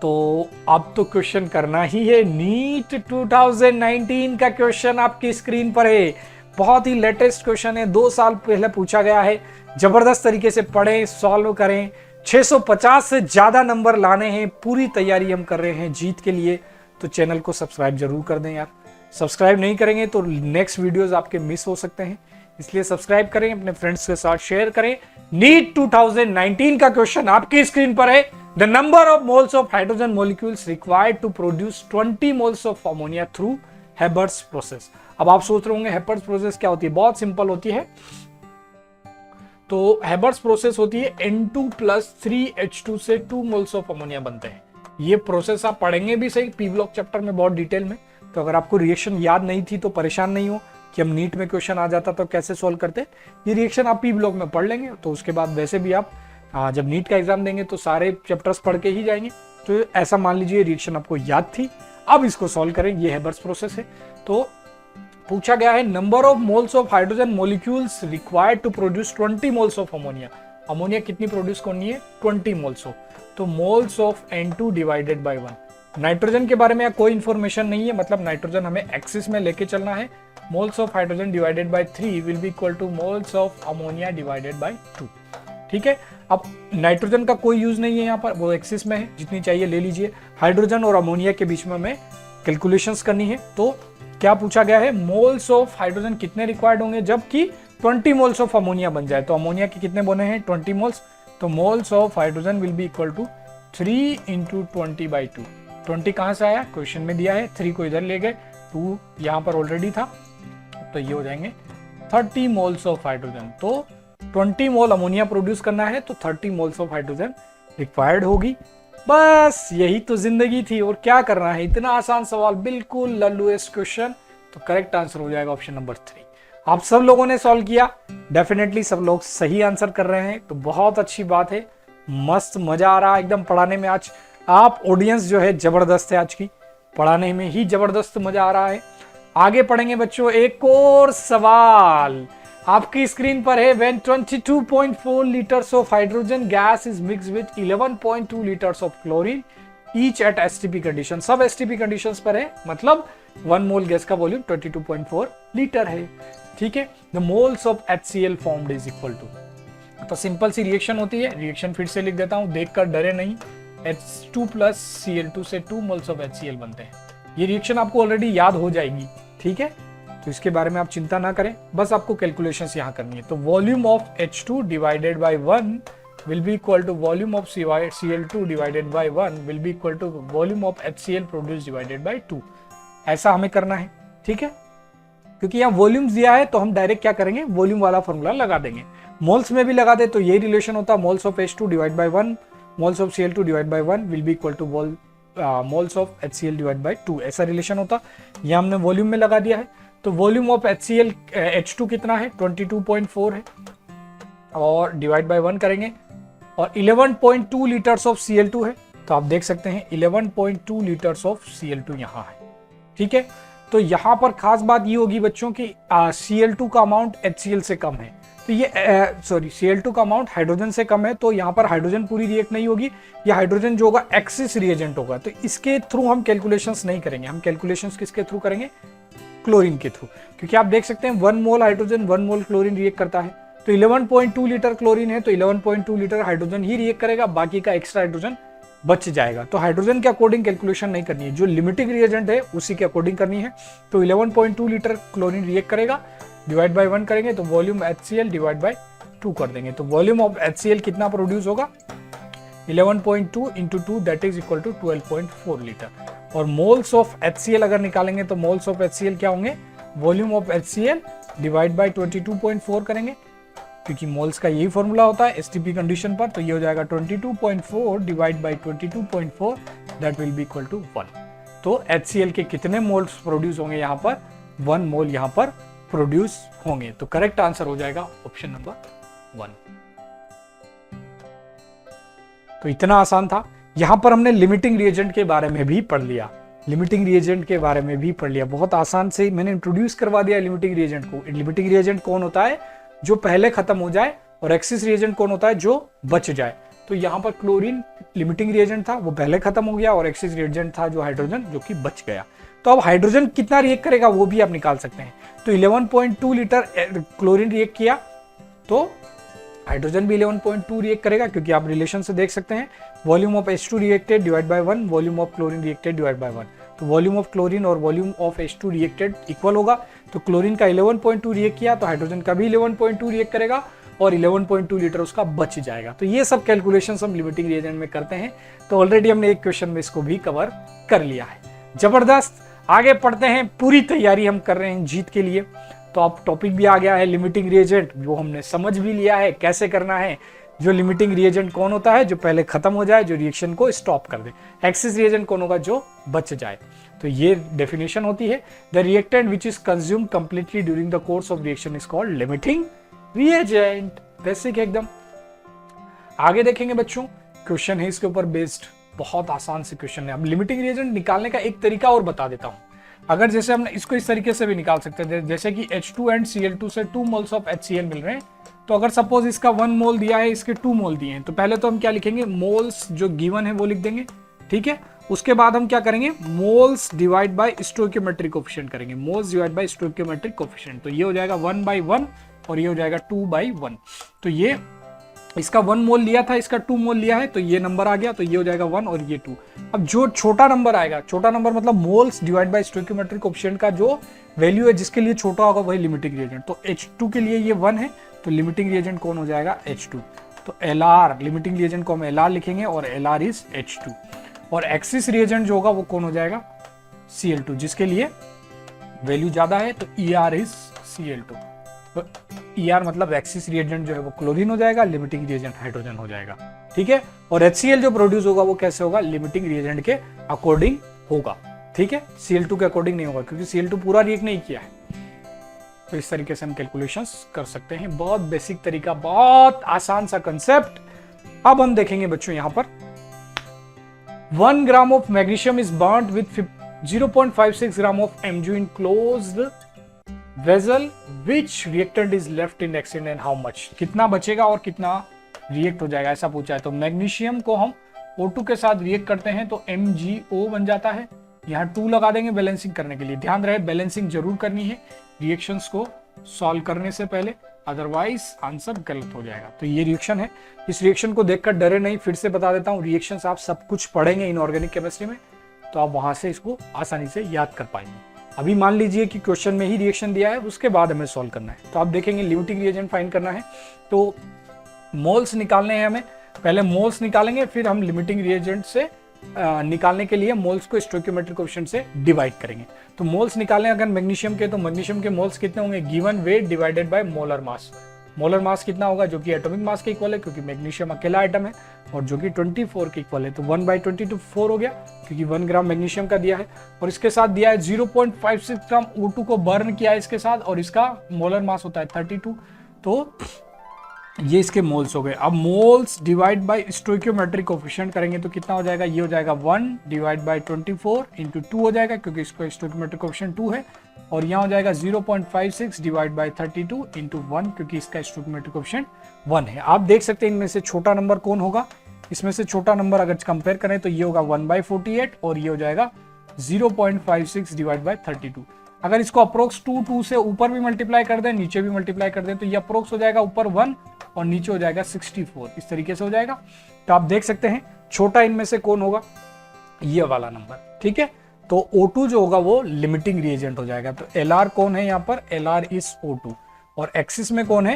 तो अब तो क्वेश्चन करना ही है। नीट 2019 का क्वेश्चन आपकी स्क्रीन पर है, बहुत ही लेटेस्ट क्वेश्चन है, 2 साल पहले पूछा गया है। जबरदस्त तरीके से पढ़ें, सॉल्व करें, 650 से ज्यादा नंबर लाने हैं, पूरी तैयारी हम कर रहे हैं जीत के लिए। तो चैनल को सब्सक्राइब जरूर कर दें यार, सब्सक्राइब नहीं करेंगे तो नेक्स्ट वीडियोस आपके मिस हो सकते हैं, इसलिए सब्सक्राइब करें, अपने फ्रेंड्स के साथ शेयर करें। नीट 2019 का क्वेश्चन आपकी स्क्रीन पर है। The number of moles of hydrogen molecules required to produce 20 moles of ammonia through Haber's process. अब आप सोच रहे होंगे हेबर्स प्रोसेस क्या होती है, बहुत सिंपल होती है। तो हेबर्स प्रोसेस होती है N2 + 3H2 से 2 मोल्स ऑफ अमोनिया बनते हैं। ये प्रोसेस आप पढ़ेंगे भी सही पी ब्लॉक चैप्टर में बहुत डिटेल में। तो अगर आपको रिएक्शन याद नहीं थी तो परेशान नहीं हो कि हम नीट में क्वेश्चन आ जाता तो कैसे सॉल्व करते, ये रिएक्शन आप पी ब्लॉक में पढ़ लेंगे। तो उसके बाद वैसे भी आप जब नीट का एग्जाम देंगे तो सारे चैप्टर्स पढ़ के ही जाएंगे। तो ऐसा मान लीजिए रिएक्शन आपको याद थी, अब इसको सॉल्व करें, ये हेबर्स प्रोसेस है। तो पूछा गया है number of moles of hydrogen molecules required to produce 20 moles of ammonia. Ammonia कितनी प्रोड्यूस करनी है, 20 मोल्स हो, तो moles of N2 divided by 1। Nitrogen के बारे में कोई इंफॉर्मेशन नहीं है, मतलब नाइट्रोजन हमें एक्सिस में लेके चलना है। Moles of hydrogen divided by 3 will be equal two moles of ammonia divided by 2। ठीक है, अब नाइट्रोजन का कोई यूज नहीं है यहाँ पर, वो एक्सिस में है, जितनी चाहिए ले लीजिए। हाइड्रोजन और अमोनिया के बीच में हमें कैलकुलेशंस करनी है। तो क्या पूछा गया है, मोल्स ऑफ हाइड्रोजन कितने रिक्वायर्ड होंगे जबकि 20 मोल्स ऑफ अमोनिया बन जाए। तो अमोनिया के कितने बने हैं, 20 मोल्स, तो moles of hydrogen will be equal to 3 × 20/2। 20 कहां से आया, क्वेश्चन में दिया है, 3 को इधर ले गए, 2 यहां पर ऑलरेडी था, तो ये हो जाएंगे 30 मोल्स ऑफ हाइड्रोजन। तो 20 मोल अमोनिया प्रोड्यूस करना है तो 30 मोल्स ऑफ हाइड्रोजन रिक्वायर्ड होगी। बस यही तो जिंदगी थी, और क्या करना है, इतना आसान सवाल, बिल्कुल लल्लूएस्ट क्वेश्चन। तो करेक्ट आंसर हो जाएगा ऑप्शन नंबर 3। आप सब लोगों ने सॉल्व किया, डेफिनेटली सब लोग सही आंसर कर रहे हैं, तो बहुत अच्छी बात है, मस्त मजा आ रहा है एकदम पढ़ाने में। आज आप ऑडियंस जो है जबरदस्त है, आज की पढ़ाने में ही जबरदस्त मजा आ रहा है। आगे पढ़ेंगे बच्चों, एक और सवाल आपकी स्क्रीन पर है। When 22.4 liters of hydrogen gas is mixed with 11.2 liters of chlorine each at STP condition, सब STP conditions पर है, मतलब 1 मोल गैस का वॉल्यूम 22.4 लीटर है। ठीक है, the moles of HCl formed is equal to, तो सिंपल सी रिएक्शन होती है, रिएक्शन फिर से लिख देता हूँ, देखकर डरे नहीं। H2 प्लस Cl2 से 2 मोल्स ऑफ HCl बनते हैं। ये रिएक्शन आपको ऑलरेडी याद हो जाएगी, ठीक है, तो इसके बारे में आप चिंता ना करें, बस आपको कैलकुलेशंस यहाँ करनी है। तो volume of H2 divided by 1 will be equal to volume of Cl2 divided by 1 will be equal to volume of HCl produced divided by 2। ऐसा हमें करना है, ठीक है, क्योंकि यहाँ वॉल्यूम दिया है तो हम डायरेक्ट क्या करेंगे, वॉल्यूम वाला फॉर्मूला लगा देंगे। मोल्स में भी लगा दे तो यही रिलेशन होता है, moles of H2 divide by 1 moles of Cl2 divide by 1 will be equal two moles of HCl divide bye 2, ऐसा रिलेशन होता। यहाँ हमने वॉल्यूम में लगा दिया है। तो वॉल्यूम ऑफ H2 कितना है, 22.4 है, और डिवाइड बाय 1 करेंगे, और 11.2 लीटर्स ऑफ Cl2 है। तो आप देख सकते हैं 11.2 लीटर्स ऑफ Cl2 यहाँ है, ठीक है। तो यहाँ पर खास बात ये होगी बच्चों की Cl2 का अमाउंट HCl से कम है, तो ये Cl2 का अमाउंट हाइड्रोजन से कम है, तो यहाँ पर हाइड्रोजन पूरी रिएक्ट नहीं होगी, ये हाइड्रोजन जो होगा एक्सिस रिएजेंट होगा। तो इसके थ्रू हम कैलकुलेशंस नहीं करेंगे, हम कैलकुलेशंस किसके थ्रू करेंगे, क्लोरीन के थ्रू, क्योंकि आप देख सकते हैं 1 मोल हाइड्रोजन 1 मोल क्लोरीन रिएक्ट करता है। तो 11.2 लीटर क्लोरीन है, तो 11.2 लीटर हाइड्रोजन ही रिएक्ट करेगा, बाकी का एक्स्ट्रा हाइड्रोजन बच जाएगा। तो हाइड्रोजन के अकॉर्डिंग कैलकुलेशन नहीं करनी है, जो लिमिटिंग रिएजेंट है उसी के अकॉर्डिंग करनी है। तो 11.2 लीटर क्लोरीन रिएक्ट करेगा, डिवाइड बाय 1 करेंगे, तो वॉल्यूम HCl डिवाइड बाय 2 कर देंगे। तो वॉल्यूम ऑफ HCl कितना प्रोड्यूस होगा, 11.2 into 2 that is equal to 12.4 litre. और मोल्स ऑफ HCl अगर निकालेंगे तो मोल्स ऑफ HCl क्या होंगे, volume of HCl divide by 22.4 करेंगे, क्योंकि मोल्स का यही फॉर्मूला होता है STP कंडीशन पर। तो ये हो जाएगा 22.4 divide by 22.4 that will be equal to 1। तो HCl के कितने मोल्स प्रोड्यूस होंगे यहाँ पर, 1 मोल यहाँ पर प्रोड्यूस होंगे। तो करेक्ट आंसर हो जाएगा ऑप्शन नंबर 1। तो इतना आसान था। यहां पर हमने लिमिटिंग रिएजेंट के बारे में भी पढ़ लिया, लिमिटिंग रिएजेंट के बारे में भी पढ़ लिया, बहुत आसान से मैंने इंट्रोड्यूस करवा दिया लिमिटिंग रिएजेंट को। लिमिटिंग रिएजेंट कौन होता है, जो पहले खत्म हो जाए, और एक्सिस रिएजेंट कौन होता है, जो बच जाए। तो यहाँ पर क्लोरीन लिमिटिंग रिएजेंट था, वो पहले खत्म हो गया, और एक्सिस रिएजेंट था जो हाइड्रोजन, जो कि बच गया। तो अब हाइड्रोजन कितना रिएक्ट करेगा वो भी आप निकाल सकते हैं। तो 11.2 लीटर क्लोरीन रिएक्ट किया, तो हाइड्रोजन भी 11.2 रिएक्ट करेगा, क्योंकि आप रिलेशन से देख सकते हैं volume of H2 reacted divide by 1 volume of chlorine reacted divide by 1। तो वॉल्यूम ऑफ क्लोरीन और volume of H2 reacted equal होगा। तो क्लोरीन का 11.2 रिएक्ट किया, तो हाइड्रोजन का भी 11.2 रिएक्ट करेगा, और 11.2 लीटर उसका बच जाएगा। तो ये सब कैलकुलेशंस हम लिमिटिंग रिएजेंट में करते हैं। तो ऑलरेडी हमने एक क्वेश्चन में इसको भी कवर कर लिया है। जबरदस्त, आगे पढ़ते हैं। पूरी तैयारी हम कर रहे हैं जीत के लिए। तो अब टॉपिक भी आ गया है लिमिटिंग रिएजेंट, वो हमने समझ भी लिया है कैसे करना है। जो लिमिटिंग रिएजेंट कौन होता है, जो पहले खत्म हो जाए, जो रिएक्शन को स्टॉप कर दे। एक्सिस रिएजेंट कौन होगा, जो बच जाए। तो ये डेफिनेशन होती है, the reactant which is consume completely during the course of reaction is called limiting reagent. Basic एकदम। आगे देखेंगे बच्चों, क्वेश्चन है इसके ऊपर बेस्ड, बहुत आसान से क्वेश्चन है। अब लिमिटिंग रिएजेंट निकालने का एक तरीका और बता देता हूं। अगर जैसे हम इसको इस तरीके से भी निकाल सकते हैं, जैसे कि H2 एंड Cl2 से 2 मोल्स ऑफ HCl मिल रहे हैं। तो अगर सपोज इसका 1 मोल दिया है, इसके 2 मोल दिए हैं, तो पहले तो हम क्या लिखेंगे, मोल्स जो गिवन है वो लिख देंगे, ठीक है। उसके बाद हम क्या करेंगे, moles divide by stoichiometric coefficient करेंगे, moles divide by stoichiometric coefficient. तो ये हो जाएगा 1/1 और ये हो जाएगा 2/1। तो ये इसका 1 मोल लिया था, इसका 2 मोल लिया है, तो ये नंबर आ गया। तो ये हो जाएगा 1 और ये 2। अब जो छोटा नंबर आएगा, छोटा नंबर मतलब moles divide by stoichiometric coefficient का जो वैल्यू है, जिसके लिए छोटा होगा वही लिमिटिंग रिएजेंट। तो H2 के लिए ये 1 है, तो लिमिटिंग रिएजेंट कौन हो जाएगा, H2। तो Lr लिमिटिंग रिएजेंट को हम Lr लिखेंगे, और Lr इज H2। और एक्सिस रिएजेंट जो होगा वो कौन हो जाएगा, Cl2, जिसके लिए वैल्यू ज्यादा है। तो Er इज Cl2। तो Er मतलब एक्सिस रिएजेंट जो है वो क्लोरीन हो जाएगा, लिमिटिंग रिएजेंट हाइड्रोजन हो जाएगा, ठीक है। और HCl जो प्रोड्यूस होगा वो कैसे होगा, लिमिटिंग रिएजेंट के अकॉर्डिंग होगा, ठीक है। Cl2 के अकॉर्डिंग नहीं होगा, क्योंकि Cl2 पूरा रिएक्ट नहीं किया है। तो इस तरीके से हम कैलकुलेशंस कर सकते हैं। बहुत बेसिक तरीका, बहुत आसान सा कंसेप्ट। अब हम देखेंगे बच्चों यहां पर 1 ग्राम of magnesium is burned with 0.56 gram of Mg in closed vessel, which reactant is left in exchange and how much. कितना बचेगा और कितना रिएक्ट हो जाएगा, ऐसा पूछा है। तो मैग्नीशियम को हम O2 के साथ रिएक्ट करते हैं, तो MgO बन जाता है। यहाँ 2 लगा देंगे बैलेंसिंग करने के लिए। ध्यान रहे बैलेंसिंग जरूर करनी है रिएक्शंस को सॉल्व करने से पहले। अदरवाइज आंसर गलत हो जाएगा। तो ये रिएक्शन है। इस रिएक्शन को देखकर डरे नहीं, फिर से बता देता हूँ, रिएक्शंस आप सब कुछ पढ़ेंगे इनऑर्गेनिक केमिस्ट्री में, तो आप वहां से इसको आसानी से याद कर पाएंगे। अभी मान लीजिए कि क्वेश्चन में ही रिएक्शन दिया है, उसके बाद हमें सॉल्व करना है। तो आप देखेंगे लिमिटिंग रिएजेंट फाइंड करना है, तो मोल्स निकालने हैं हमें। पहले मोल्स निकालेंगे, फिर हम लिमिटिंग रिएजेंट से निकालने के लिए मोल्स को स्टोइकियोमेट्रिक कोएफिशिएंट से डिवाइड करेंगे। तो मोल्स निकालने अगर मैग्नीशियम के, तो मैग्नीशियम के मोल्स कितने होंगे, given weight divided by molar mass. Molar mass कितना होगा, जो कि एटॉमिक मास के इक्वल है, क्योंकि मैग्नीशियम अकेला आइटम है, और जो कि 24 के इक्वल है। तो 1/22 4 हो गया, क्योंकि 1 ग्राम मैग्नीशियम का दिया है, और इसके साथ दिया है 0.56 ग्राम O2 को बर्न किया है इसके साथ, और इसका मोलर मास होता है 32। तो ये इसके मोल्स हो गए। अब moles divide by stoichiometric coefficient करेंगे तो कितना हो जाएगा, ये हो जाएगा 1 डिवाइड बाय 24 इंटू 2 हो जाएगा, क्योंकि इसको स्टोइकियोमेट्रिक कोएफिशिएंट 2 है, और यहाँ हो जाएगा 0.56 डिवाइड बाय 32 इंटू 1, क्योंकि इसका स्टोइकियोमेट्रिक कोएफिशिएंट 1 है। आप देख सकते हैं इनमें से छोटा नंबर कौन होगा। इसमें से छोटा नंबर अगर कंपेयर करें तो ये होगा 1/48, और ये हो जाएगा 0.56 डिवाइड बाय 32। अगर इसको अप्रोक्स 2 से ऊपर भी मल्टीप्लाई कर दें, नीचे भी मल्टीप्लाई कर दें, तो ये अप्रोक्स हो जाएगा ऊपर 1 और नीचे हो जाएगा 64, इस तरीके से हो जाएगा। तो आप देख सकते हैं छोटा इनमें से कौन होगा, ये वाला नंबर, ठीक है। तो O2 जो होगा वो लिमिटिंग रिएजेंट हो जाएगा। तो Lr कौन है यहाँ पर, Lr इज O2, और एक्सिस में कौन है,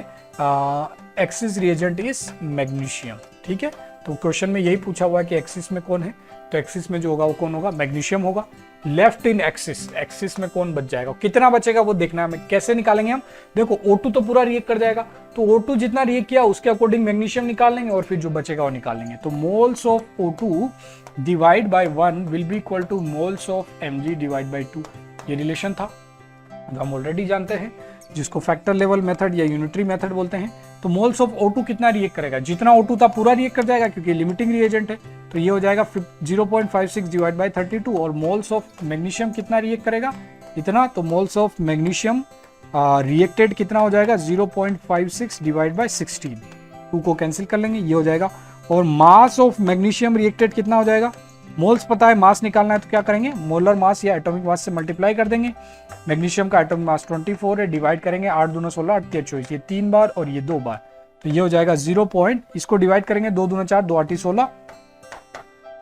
एक्सिस रिएजेंट इज मैग्नीशियम, ठीक है। तो क्वेश्चन में यही पूछा हुआ है कि एक्सिस में कौन है, तो एक्सिस में जो होगा वो कौन होगा, मैग्नीशियम होगा। लेफ्ट इन एक्सिस, एक्सिस में कौन बच जाएगा, कितना बचेगा वो देखना है हमें। कैसे निकालेंगे हम, देखो O2 तो पूरा रिएक्ट कर जाएगा, तो O2 जितना रिएक्ट किया उसके अकॉर्डिंग मैग्नीशियम निकाल लेंगे, और फिर जो बचेगा वो निकाल लेंगे। तो moles of O2 divide by 1 will be equal two moles of Mg divide by 2। ये रिलेशन था जो हम ऑलरेडी जानते हैं, जिसको फैक्टर लेवल मेथड या यूनिटरी मेथड बोलते हैं। तो मोल्स ऑफ O2 कितना रिएक्ट करेगा, जितना O2 था पूरा रिएक्ट कर जाएगा, क्योंकि लिमिटिंग रिएजेंट है। तो ये हो जाएगा 0.56 डिवाइड बाय 32, और मोल्स ऑफ मैग्नीशियम कितना रिएक्ट करेगा, इतना। तो मोल्स ऑफ मैग्नीशियम रिएक्टेड कितना हो जाएगा, 0.56 डिवाइड बाय 16, 2 को कैंसिल कर लेंगे, ये हो जाएगा। और मास ऑफ मैग्नीशियम रिएक्टेड कितना हो जाएगा, मोल्स पता है, मास निकालना है तो क्या करेंगे, मोलर मास या एटॉमिक मास से मल्टीप्लाई कर देंगे। मैग्नीशियम का एटॉमिक मास 24 है, डिवाइड करेंगे 8 दूना 16, 8 3 24, ये 3 बार और ये 2 बार। तो ये हो जाएगा 0. इसको डिवाइड करेंगे 2 दूना 4, 2 8 16,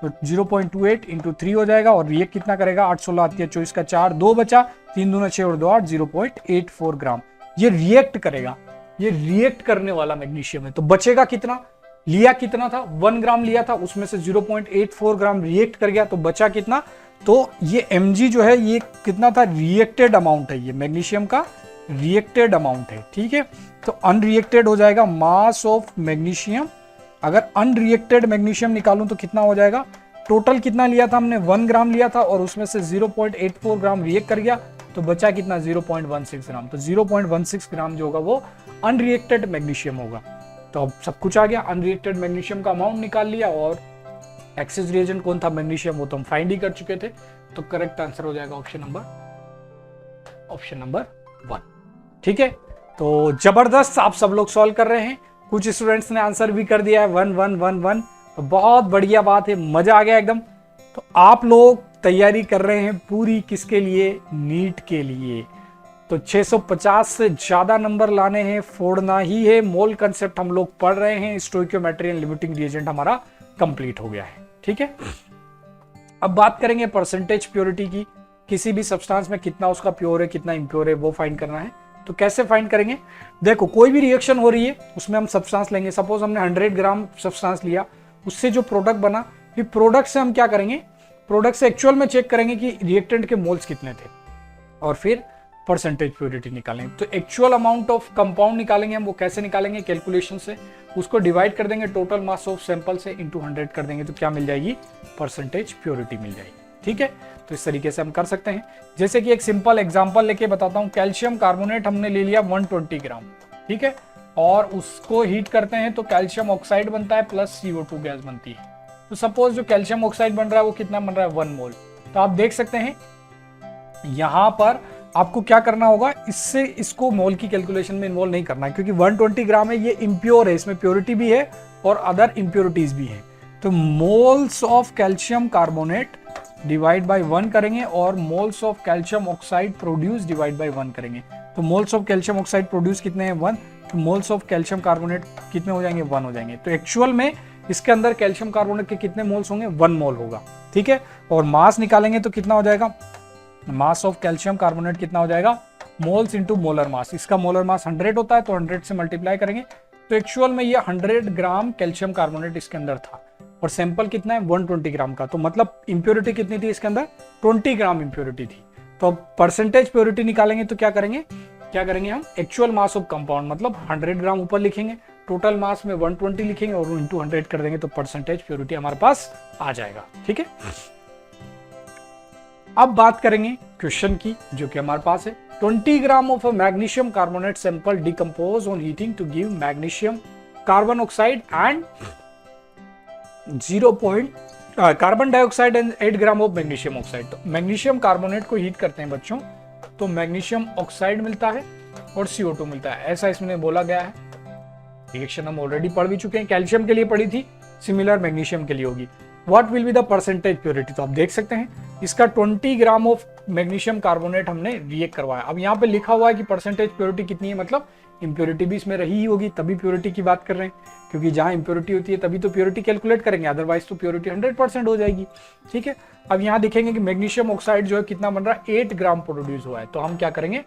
तो 0.28 इंटू 3 हो जाएगा। और ये कितना करेगा, 8 16 8 24 का 4, 2 बचा, 3 दूना 6 और 2 8, 0.84 ग्राम ये रिएक्ट करेगा। ये रिएक्ट करने वाला मैग्नीशियम है। तो बचेगा कितना, लिया कितना था, 1 ग्राम लिया था, उसमें से 0.84 ग्राम रिएक्ट कर गया, तो बचा कितना, तो ये Mg जो है ये कितना था, रिएक्टेड अमाउंट है, ये मैग्नीशियम का रिएक्टेड अमाउंट है, ठीक है। तो अनरिएक्टेड हो जाएगा मास ऑफ मैग्नीशियम। अगर अनरिएक्टेड मैग्नीशियम निकालूं तो कितना हो जाएगा, टोटल कितना लिया था हमने, 1 ग्राम लिया था, और उसमें से 0.84 ग्राम रिएक्ट कर गया, तो बचा कितना, 0.16 ग्राम। तो 0.16 ग्राम जो होगा वो अनरिएक्टेड मैग्नीशियम होगा। तो अब सब कुछ आ गया, अनरिएक्टेड मैग्नीशियम का अमाउंट निकाल लिया, और एक्सिस रिएजेंट कौन था, मैग्नीशियम, वो तो हम फाइंड ही कर चुके थे। तो करेक्ट आंसर हो जाएगा ऑप्शन नंबर 1, ठीक है। तो जबरदस्त, आप सब लोग सॉल्व कर रहे हैं, कुछ स्टूडेंट्स ने आंसर भी कर दिया है 1 1 1 1, तो बहुत बढ़िया बात है, मजा आ गया एकदम। तो आप लोग तैयारी कर रहे हैं पूरी, किसके लिए, नीट के लिए। तो 650 से ज्यादा नंबर लाने हैं, फोड़ना ही है। मोल कंसेप्ट हम लोग पढ़ रहे हैं, स्टोइकियोमेट्री एंड लिमिटिंग रिएजेंट हमारा कंप्लीट हो गया है, ठीक है। अब बात करेंगे परसेंटेज प्योरिटी की, किसी भी सब्सटेंस में कितना उसका प्योर है कितना इम्प्योर है वो फाइंड करना है। तो कैसे फाइंड करेंगे, देखो कोई भी रिएक्शन हो रही है उसमें हम सब्सटेंस लेंगे। सपोज हमने 100 ग्राम सब्सटेंस लिया, उससे जो प्रोडक्ट बना, फिर प्रोडक्ट से हम क्या करेंगे, प्रोडक्ट से एक्चुअल में चेक करेंगे कि रिएक्टेंट के मोल्स कितने थे, और फिर परसेंटेज प्योरिटी निकालेंगे। तो एक्चुअल अमाउंट ऑफ कंपाउंड निकालेंगे हम, वो कैसे निकालेंगे, कैलकुलेशन से। उसको डिवाइड कर देंगे टोटल मास ऑफ सैंपल से, इंटू 100 कर देंगे, तो क्या मिल जाएगी, परसेंटेज प्योरिटी मिल जाएगी, ठीक है। तो इस तरीके से हम कर सकते हैं। जैसे कि एक सिंपल एग्जांपल लेके बताता हूं, कैल्शियम कार्बोनेट हमने ले लिया 120 ग्राम, ठीक है, और उसको हीट करते हैं तो कैल्शियम ऑक्साइड बनता है प्लस CO2 गैस बनती है। तो सपोज जो कैल्शियम ऑक्साइड बन रहा है वो कितना बन रहा है, 1 मोल। तो आप देख सकते हैं यहां पर आपको क्या करना होगा, इससे इसको मोल की कैलकुलेशन में इन्वॉल्व नहीं करना है, क्योंकि 120 ग्राम है, ये इम्प्योर है, इसमें प्योरिटी भी है और अदर इम्प्योरिटीज भी है। तो moles of calcium carbonate divide by 1 करेंगे, और moles of calcium oxide produce divide by 1 करेंगे। तो moles of calcium oxide produce कितने हैं, 1, तो मोल्स ऑफ कैल्शियम कार्बोनेट कितने हो जाएंगे, 1 हो जाएंगे। तो एक्चुअल में इसके अंदर कैल्शियम कार्बोनेट के कितने मोल्स होंगे, 1 मोल होगा, ठीक है। और मास निकालेंगे तो कितना हो जाएगा, मास ऑफ कैल्शियम कार्बोनेट कितना हो जाएगा, मोल्स इंटू मोलर मास। इसका मोलर मास 100 होता है तो 100 से मल्टीप्लाई करेंगे तो एक्चुअल में ये 100 ग्राम कैल्शियम कार्बोनेट इसके अंदर था और सैंपल कितना है 120 ग्राम का। तो मतलब इंप्योरिटी कितनी थी इसके अंदर, 20 ग्राम इंप्योरिटी थी। तो परसेंटेज प्योरिटी निकालेंगे तो क्या करेंगे हम एक्चुअल मास ऑफ कंपाउंड मतलब 100 ग्राम ऊपर लिखेंगे, टोटल मास में 120 लिखेंगे और इंटू 100 कर देंगे तो परसेंटेज प्योरिटी हमारे पास आ जाएगा, ठीक है। अब बात करेंगे क्वेश्चन की जो कि हमारे पास है, 20 gram of magnesium carbonate sample decompose on heating to give magnesium carbon oxide and carbon dioxide and 8 gram of magnesium oxide. तो मैग्नीशियम कार्बोनेट को हीट करते हैं बच्चों तो मैग्नीशियम ऑक्साइड मिलता है और CO2 मिलता है, ऐसा इसमें बोला गया है। रिएक्शन हम ऑलरेडी पढ़ भी चुके हैं, कैल्शियम के लिए पढ़ी थी, सिमिलर मैग्नीशियम के लिए होगी। What will be the percentage purity, तो आप देख सकते हैं इसका 20 ग्राम ऑफ मैग्नीशियम कार्बोनेट हमने रिएक्ट करवाया। अब यहाँ पे लिखा हुआ है कि परसेंटेज प्योरिटी कितनी है, मतलब इंप्योरिटी भी इसमें रही ही होगी तभी प्योरिटी की बात कर रहे हैं, क्योंकि जहां इंप्योरिटी होती है तभी तो प्योरिटी कैलकुलेट करेंगे, अदरवाइज तो प्योरिटी 100% हो जाएगी, ठीक है। अब यहाँ देखेंगे कि मैग्नीशियम ऑक्साइड जो है कितना बन रहा है, 8 ग्राम प्रोड्यूस हुआ है। तो हम क्या करेंगे,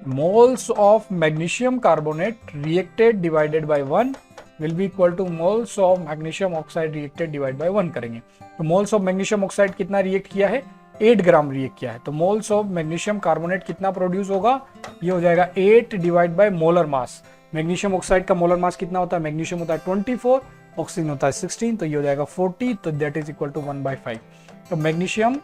moles of magnesium carbonate reacted divided by 1 will be equal to moles of magnesium oxide reacted divided by 1 करेंगे। तो moles of magnesium oxide कितना रिएक्ट किया है, 8 ग्राम रिएक्ट किया है। तो moles of magnesium carbonate कितना प्रोड्यूस होगा, ये हो जाएगा 8 divide by molar mass. Magnesium oxide का मोलर मास कितना होता है, मैग्नीशियम होता है 24, ऑक्सीजन होता है 16, तो ये हो जाएगा 40, तो दैट इज इक्वल टू 1/5। तो मैग्नीशियम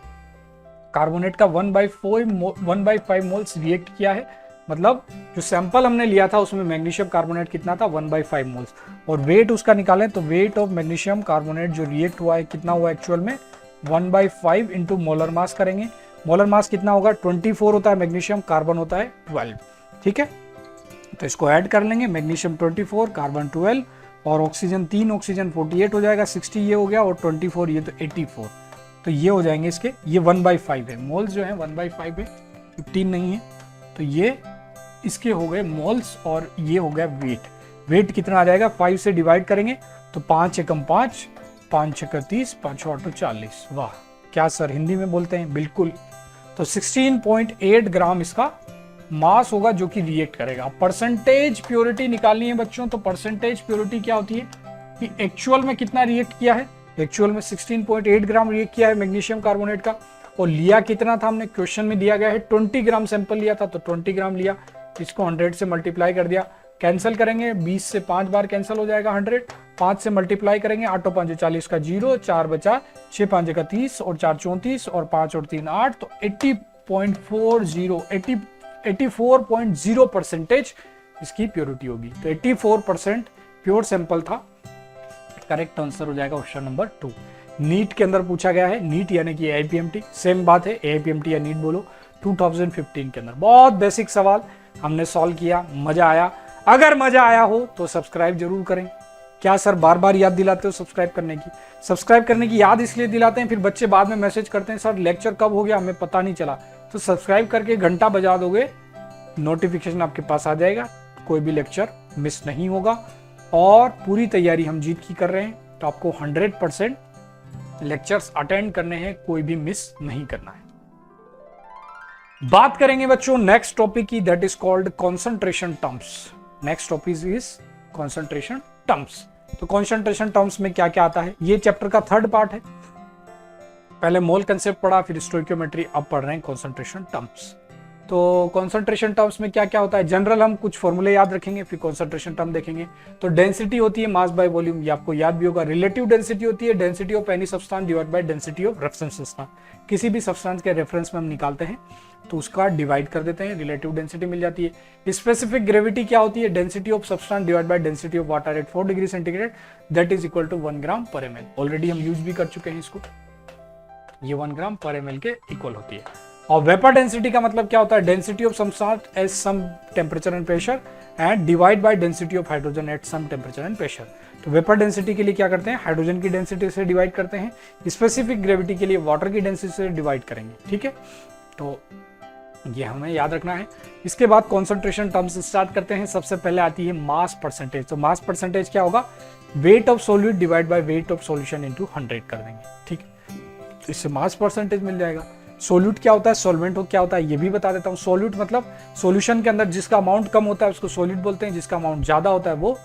कार्बोनेट का 1/5 मोल्स रिएक्ट किया है, मतलब जो सैंपल हमने लिया था उसमें मैग्नीशियम कार्बोनेट कितना था, 1/5 मोल्स। और वेट उसका निकालें तो वेट ऑफ मैग्नीशियम कार्बोनेट जो रिएक्ट हुआ है कितना हुआ एक्चुअल में, 1/5 इंटू मोलर मास करेंगे। मोलर मास कितना होगा, 24 होता है मैग्नीशियम, कार्बन होता है 12, ठीक है। तो इसको ऐड कर लेंगे, मैग्नीशियम 24, कार्बन 12 और ऑक्सीजन 3, ऑक्सीजन 48 हो जाएगा, 60 ये हो गया और 24 ये तो 84, तो ये हो जाएंगे इसके, ये 1/5 है, मोल्स जो है 1/5 है, 15 नहीं है, तो ये इसके हो गए मोल्स और ये हो गया वेट। वेट कितना आ जाएगा, 5 से डिवाइड करेंगे तो 5 एकम 5, 5 छक्का 30, 5 8 40। वाह, क्या सर हिंदी में बोलते हैं, बिल्कुल। तो 16.8 ग्राम इसका मास होगा जो कि रिएक्ट करेगा। परसेंटेज प्योरिटी निकालनी है बच्चों, तो परसेंटेज प्योरिटी क्या होती है कि एक्चुअल में कितना रिएक्ट किया है, एक्चुअल में 16.8 ग्राम रिएक्ट किया है मैग्नीशियम कार्बोनेट का, और लिया कितना था हमने, क्वेश्चन में दिया गया है 20 ग्राम सैंपल लिया था, तो 20 ग्राम लिया, इसको 100 से मल्टीप्लाई कर दिया, कैंसिल करेंगे 20 से 5 बार कैंसिल हो जाएगा 100, 5 से मल्टीप्लाई करेंगे, 8 और 5 40 का 0, 4 बचा, 6 5 का 30 और 4 34 और 5 और 3 8, तो 84.0% इसकी प्योरिटी होगी। तो 84% प्योर सैंपल था, करेक्ट आंसर हो जाएगा ऑप्शन नंबर 2। नीट के अंदर पूछा गया है, नीट यानी कि AIPMT, सेम बात है, AIPMT या नीट बोलो, 2015 के अंदर। बहुत बेसिक सवाल हमने सॉल्व किया, मजा आया। अगर मजा आया हो तो सब्सक्राइब जरूर करें। क्या सर बार बार याद दिलाते हो सब्सक्राइब करने की? सब्सक्राइब करने की याद इसलिए दिलाते हैं, फिर बच्चे बाद में मैसेज करते हैं सर लेक्चर कब हो गया हमें पता नहीं चला। तो सब्सक्राइब करके घंटा बजा दोगे, नोटिफिकेशन आपके पास आ जाएगा, कोई भी लेक्चर मिस नहीं होगा। और पूरी तैयारी हम जीत की कर रहे हैं, तो आपको 100% लेक्चर्स अटेंड करने हैं, कोई भी मिस नहीं करना है। बात करेंगे बच्चों नेक्स्ट टॉपिक की, that is called concentration terms. Next topic is concentration terms. तो कंसंट्रेशन टर्म्स में क्या क्या आता है, ये चैप्टर का 3rd पार्ट है। पहले मोल कंसेप्ट पढ़ा, फिर स्टोइकियोमेट्री, अब पढ़ रहे हैं कंसंट्रेशन टर्म्स। तो कंसंट्रेशन टर्म्स में क्या क्या होता है, जनरल हम कुछ फॉर्मूले याद रखेंगे, फिर कंसंट्रेशन टर्म देखेंगे। तो डेंसिटी होती है मास बाय वॉल्यूम, ये आपको याद भी होगा। रिलेटिव डेंसिटी होती है density of any substance divide by density of reference substance. किसी भी सब्सटेंस के रेफरेंस में हम निकालते हैं तो उसका डिवाइड कर देते हैं, रिलेटिव डेंसिटी मिल जाती है। स्पेसिफिक ग्रेविटी क्या होती है, density of substance divide by density of water at 4 degree centigrade, that is equal to 1 gram per ml। Already हम यूज भी कर चुके हैं इसको, ये 1 ग्राम पर ml के इक्वल होती है। और वेपर डेंसिटी का मतलब क्या होता है, density of substance at some temperature and pressure and divide by density of hydrogen at some temperature and pressure. तो वेपर डेंसिटी के लिए क्या करते हैं, हाइड्रोजन की डेंसिटी से डिवाइड करते हैं। स्पेसिफिक ग्रेविटी के लिए वाटर की डेंसिटी से डिवाइड करेंगे, ठीक है। तो ये हमें याद रखना है। इसके बाद कॉन्सेंट्रेशन टर्म्स स्टार्ट करते हैं। सबसे पहले आती है मास परसेंटेज। तो मास परसेंटेज क्या होगा, weight of solute divide by weight of solution into 100 कर देंगे, ठीक है, तो इससे मास परसेंटेज मिल जाएगा। सोल्यूट क्या होता है, सॉल्वेंट क्या होता है, ये भी बता देता हूँ। सोल्यूट मतलब सॉल्यूशन के अंदर जिसका अमाउंट कम होता है उसको सोल्यूट बोलते हैं, जिसका अमाउंट ज्यादा होता है वो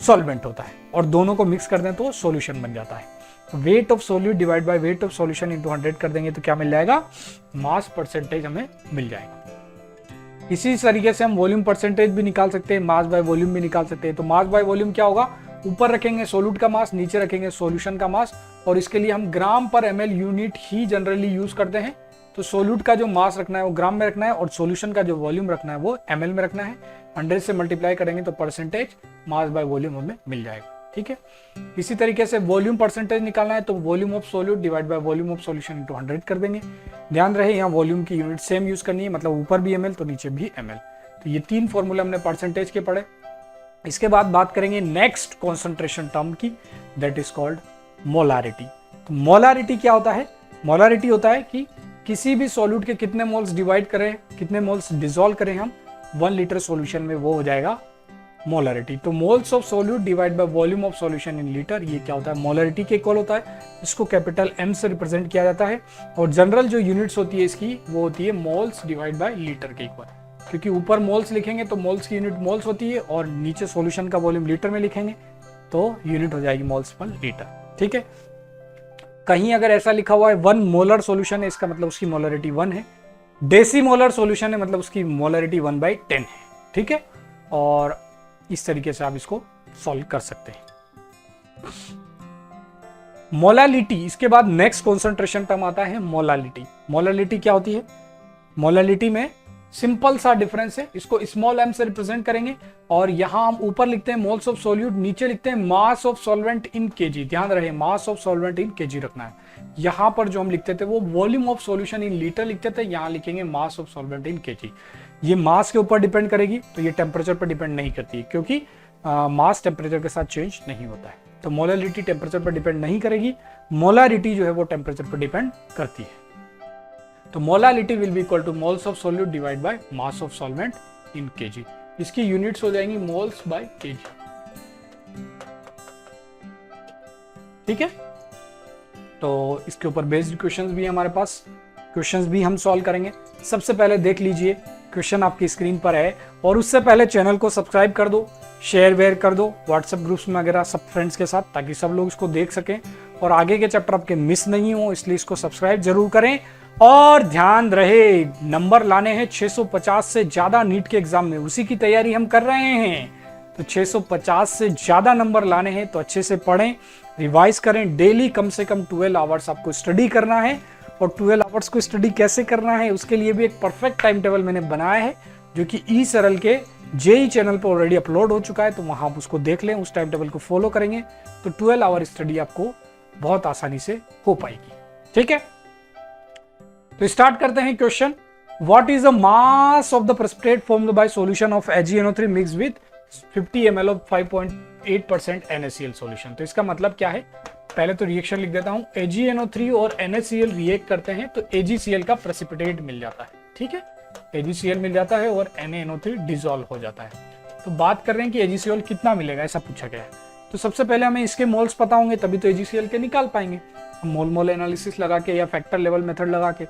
सॉल्वेंट होता है, और दोनों को मिक्स कर दें तो सॉल्यूशन बन जाता है। Weight of solute divide by weight of solution into 100 कर देंगे तो क्या मिल जाएगा, मास परसेंटेज हमें मिल जाएगा। इसी तरीके से हम वॉल्यूम परसेंटेज भी निकाल सकते हैं, मास बाय वॉल्यूम भी निकाल सकते हैं। तो मास बाय वॉल्यूम क्या होगा, ऊपर रखेंगे सोल्यूट का मास, नीचे रखेंगे सॉल्यूशन का मास, और इसके लिए हम ग्राम पर ml यूनिट ही जनरली यूज करते हैं। तो सोल्यूट का जो मास रखना है वो ग्राम में रखना है, और सॉल्यूशन का जो वॉल्यूम रखना है वो ml में रखना है। 100 से मल्टीप्लाई करेंगे तो परसेंटेज मास बाय वॉल्यूम हमें मिल जाएगा, ठीक है। इसी तरीके से वॉल्यूम परसेंटेज निकालना है तो volume of solute divide by volume of solution into 100 कर देंगे। ध्यान रहे यहाँ वॉल्यूम की यूनिट सेम यूज करनी है, मतलब ऊपर भी ml तो नीचे भी ml। तो ये 3 फॉर्मूले हमने परसेंटेज के पढ़े। इसके बाद बात करेंगे नेक्स्ट कॉन्सेंट्रेशन टर्म की, दैट इज कॉल्ड मोलारिटी। तो मोलारिटी क्या होता है, मोलारिटी होता है कि किसी भी सॉल्यूट के कितने मोल्स डिवाइड करें, कितने मोल्स डिसॉल्व करें हम 1 लीटर सॉल्यूशन में, वो हो जाएगा मोलारिटी। तो moles of solute divide by volume of solution in litre, ये क्या होता है, मोलारिटी के इक्वल होता है। इसको कैपिटल M से रिप्रेजेंट किया जाता है, और जनरल जो यूनिट्स होती है इसकी वो होती है मोल्स डिवाइड बाय लीटर के इक्वल, क्योंकि ऊपर मोल्स लिखेंगे तो मोल्स की यूनिट मोल्स होती है, और नीचे सॉल्यूशन का वॉल्यूम लीटर में लिखेंगे तो यूनिट हो जाएगी मोल्स पर लीटर, ठीक है। कहीं अगर ऐसा लिखा हुआ है 1 मोलर सॉल्यूशन है, इसका मतलब उसकी मोलरिटी 1 है। डेसी मोलर सॉल्यूशन है मतलब उसकी मोलरिटी 1/10 है, ठीक है। और इस तरीके से आप इसको सॉल्व कर सकते हैं। मोलालिटी, इसके बाद नेक्स्ट कॉन्सेंट्रेशन टर्म आता है मोलालिटी। मोलालिटी क्या होती है, मोलालिटी में सिंपल सा डिफरेंस है, इसको स्मॉल m से रिप्रेजेंट करेंगे, और यहां हम ऊपर लिखते हैं मोल्स ऑफ सॉल्यूट, नीचे लिखते हैं mass of solvent in KG. ध्यान रहे mass of solvent in KG रखना है। यहां पर जो हम लिखते थे वो volume of solution in litre लिखते थे, यहां लिखेंगे mass of solvent in KG. ये मास के ऊपर डिपेंड करेगी, तो ये टेम्परेचर पर डिपेंड नहीं करती है, क्योंकि मास टेम्परेचर के साथ चेंज नहीं होता है। तो मोलारिटी टेम्परेचर पर डिपेंड नहीं करेगी, मोलारिटी जो है वो टेम्परेचर पर डिपेंड करती है। तो molality will be equal two moles of solute divide by mass of solvent in KG. इसकी यूनिट्स हो जाएंगी मोल्स बाय केजी, ठीक है। तो इसके ऊपर बेस्ड क्वेश्चंस भी है हमारे पास, क्वेश्चंस भी हम सॉल्व करेंगे। सबसे पहले देख लीजिए, क्वेश्चन आपकी स्क्रीन पर है, और उससे पहले चैनल को सब्सक्राइब कर दो, शेयर वेयर कर दो व्हाट्सएप ग्रुप्स में वगैरह सब फ्रेंड्स के साथ, ताकि सब लोग इसको देख सकें और आगे के चैप्टर आपके मिस नहीं हो, इसलिए इसको सब्सक्राइब जरूर करें। और ध्यान रहे, नंबर लाने हैं 650 से ज्यादा नीट के एग्जाम में, उसी की तैयारी हम कर रहे हैं। तो 650 से ज्यादा नंबर लाने हैं, तो अच्छे से पढ़ें, रिवाइज करें, डेली कम से कम 12 आवर्स आपको स्टडी करना है। और 12 आवर्स को स्टडी कैसे करना है उसके लिए भी एक परफेक्ट टाइम टेबल मैंने बनाया है, जो कि ई सरल के जेई चैनल पर ऑलरेडी अपलोड हो चुका है, तो वहां आप उसको देख लें, उस टाइम टेबल को फॉलो करेंगे तो 12 आवर स्टडी आपको बहुत आसानी से हो पाएगी, ठीक है। तो स्टार्ट करते हैं question. What is the mass of the precipitate formed by solution of AgNO3 mix with 50 ml of 5.8% NaCl solution. तो इसका मतलब क्या है, पहले तो रिएक्शन लिख देता हूं। AgNO3 और NaCl रिएक्ट करते हैं तो AgCl का प्रेसिपिटेट मिल जाता है, ठीक है। AgCl मिल जाता है और NaNO3 डिसॉल्व हो जाता है। तो बात कर रहे हैं कि AgCl कितना मिलेगा, ऐसा पूछा गया है। तो सबसे पहले हमें इसके मोल्स पता होंगे, तभी तो AgCl के निकाल पाएंगे, मोल मोल एनालिसिस लगा के या फैक्टर लेवल मेथड लगा के।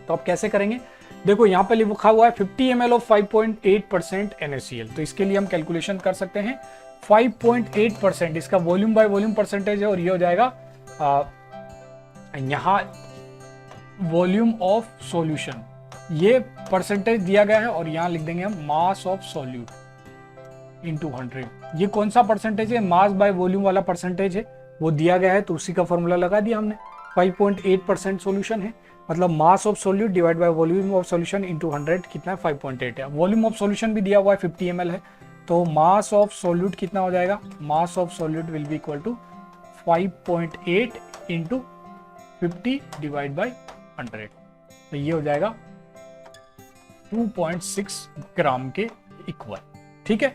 तो आप कैसे करेंगे, देखो यहाँ पे लिखा हुआ है 50 ml ऑफ 5.8% NaCl। तो इसके लिए हम कैलकुलेशन कर सकते हैं 5.8%, इसका वॉल्यूम बाय वॉल्यूम परसेंटेज है, और ये हो जाएगा यहाँ वॉल्यूम ऑफ सॉल्यूशन, ये परसेंटेज दिया गया है, और यहाँ लिख देंगे हम मास ऑफ सॉल्यूट इनटू 100। ये कौन सा परसेंटेज है, मास बाय वॉल्यूम वाला परसेंटेज है, वो दिया गया है, तो उसी का फॉर्मूला लगा दिया हमने। 5.8% सॉल्यूशन है, मतलब मास of solute divide by volume of solution into 100 कितना है, 5.8 है। वॉल्यूम ऑफ सॉल्यूशन भी दिया हुआ है 50 ml है, तो मास ऑफ सॉल्यूट कितना हो जाएगा, mass of solute will be equal to 5.8 into 50 divide by 100, तो ये हो जाएगा 2.6 ग्राम के इक्वल, ठीक है।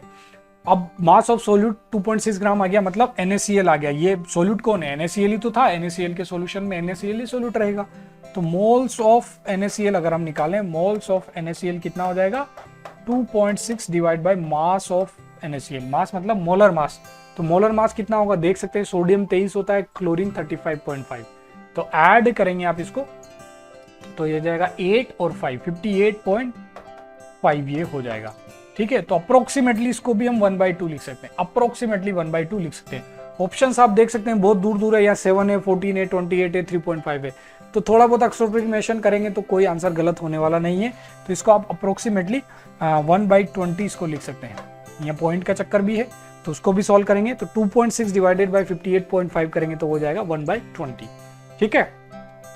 अब मास ऑफ सोल्यूट 2.6 ग्राम आ गया, मतलब NaCl आ गया। ये सोल्यूट कौन है, NaCl ही तो था, NaCl के सॉल्यूशन में NaCl ही सोल्यूट रहेगा, तो मोल्स ऑफ NaCl अगर हम निकालें, मोल्स ऑफ NaCl कितना हो जाएगा 2.6 divide by mass of NaCl। मास मतलब मोलर मास, तो मोलर मास कितना होगा देख सकते हैं, सोडियम 23 होता है, क्लोरीन 35.5। तो ऐड करेंगे आप इसको तो ये जाएगा 8 और 5 58.5 ये हो जाएगा। ठीक है, तो अप्रोक्सीमेटली इसको भी हम 1/2 लिख सकते हैं, अप्रोक्सीमेटली 1/2 लिख सकते हैं। ऑप्शंस आप देख सकते हैं बहुत दूर दूर है, यहाँ 7 है, 14 है, 28 है, 3.5 है। तो थोड़ा बहुत अप्रोक्सीमेशन करेंगे तो कोई आंसर गलत होने वाला नहीं है। तो इसको आप अप्रोक्सीमेटली 1/20 इसको लिख सकते हैं। यहाँ पॉइंट का चक्कर भी है तो उसको भी सॉल्व करेंगे, तो 2.6 डिवाइडेड बाय 58.5 करेंगे तो हो जाएगा 1/20। ठीक है,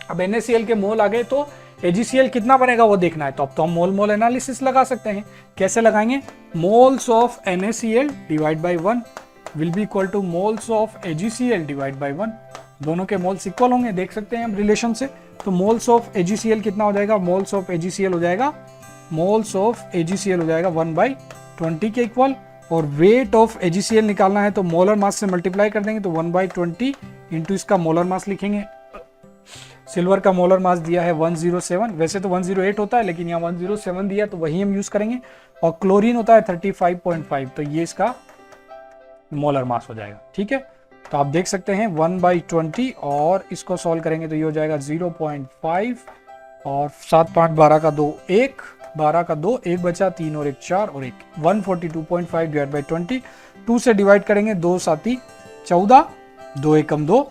अब NaCl के मोल आ गए तो AgCl कितना बनेगा वो देखना है, तो अब तो हम मोल मोल एनालिसिस लगा सकते हैं। कैसे लगाएंगे, moles of NaCl divide by 1 will be equal two moles of AgCl divide by 1। दोनों के मोल्स इक्वल होंगे, देख सकते हैं हम रिलेशन से। तो मोल्स ऑफ AgCl कितना हो जाएगा, मोल्स ऑफ AgCl हो जाएगा, मोल्स ऑफ AgCl हो जाएगा 1/20 के इक्वल। और वेट ऑफ AgCl निकालना है तो मोलर मास से मल्टीप्लाई कर देंगे, तो 1/20 इंटू इसका मोलर मास लिखेंगे। सिल्वर का मोलर मास दिया है 107, वैसे तो 108 होता है लेकिन यहाँ 107 दिया तो वही हम यूज करेंगे। और क्लोरीन होता है 35.5, तो ये इसका मोलर मास हो जाएगा। ठीक है, तो आप देख सकते हैं 1/20 और इसको सॉल्व करेंगे तो ये हो जाएगा 0.5 और 7 5 12 का 2 1, 12 का 2 1 बचा, 3 और 1 4 और 1 142.5 डिवाइड बाई 20। 2 से डिवाइड करेंगे, 2 7 14, 2 एकम 2,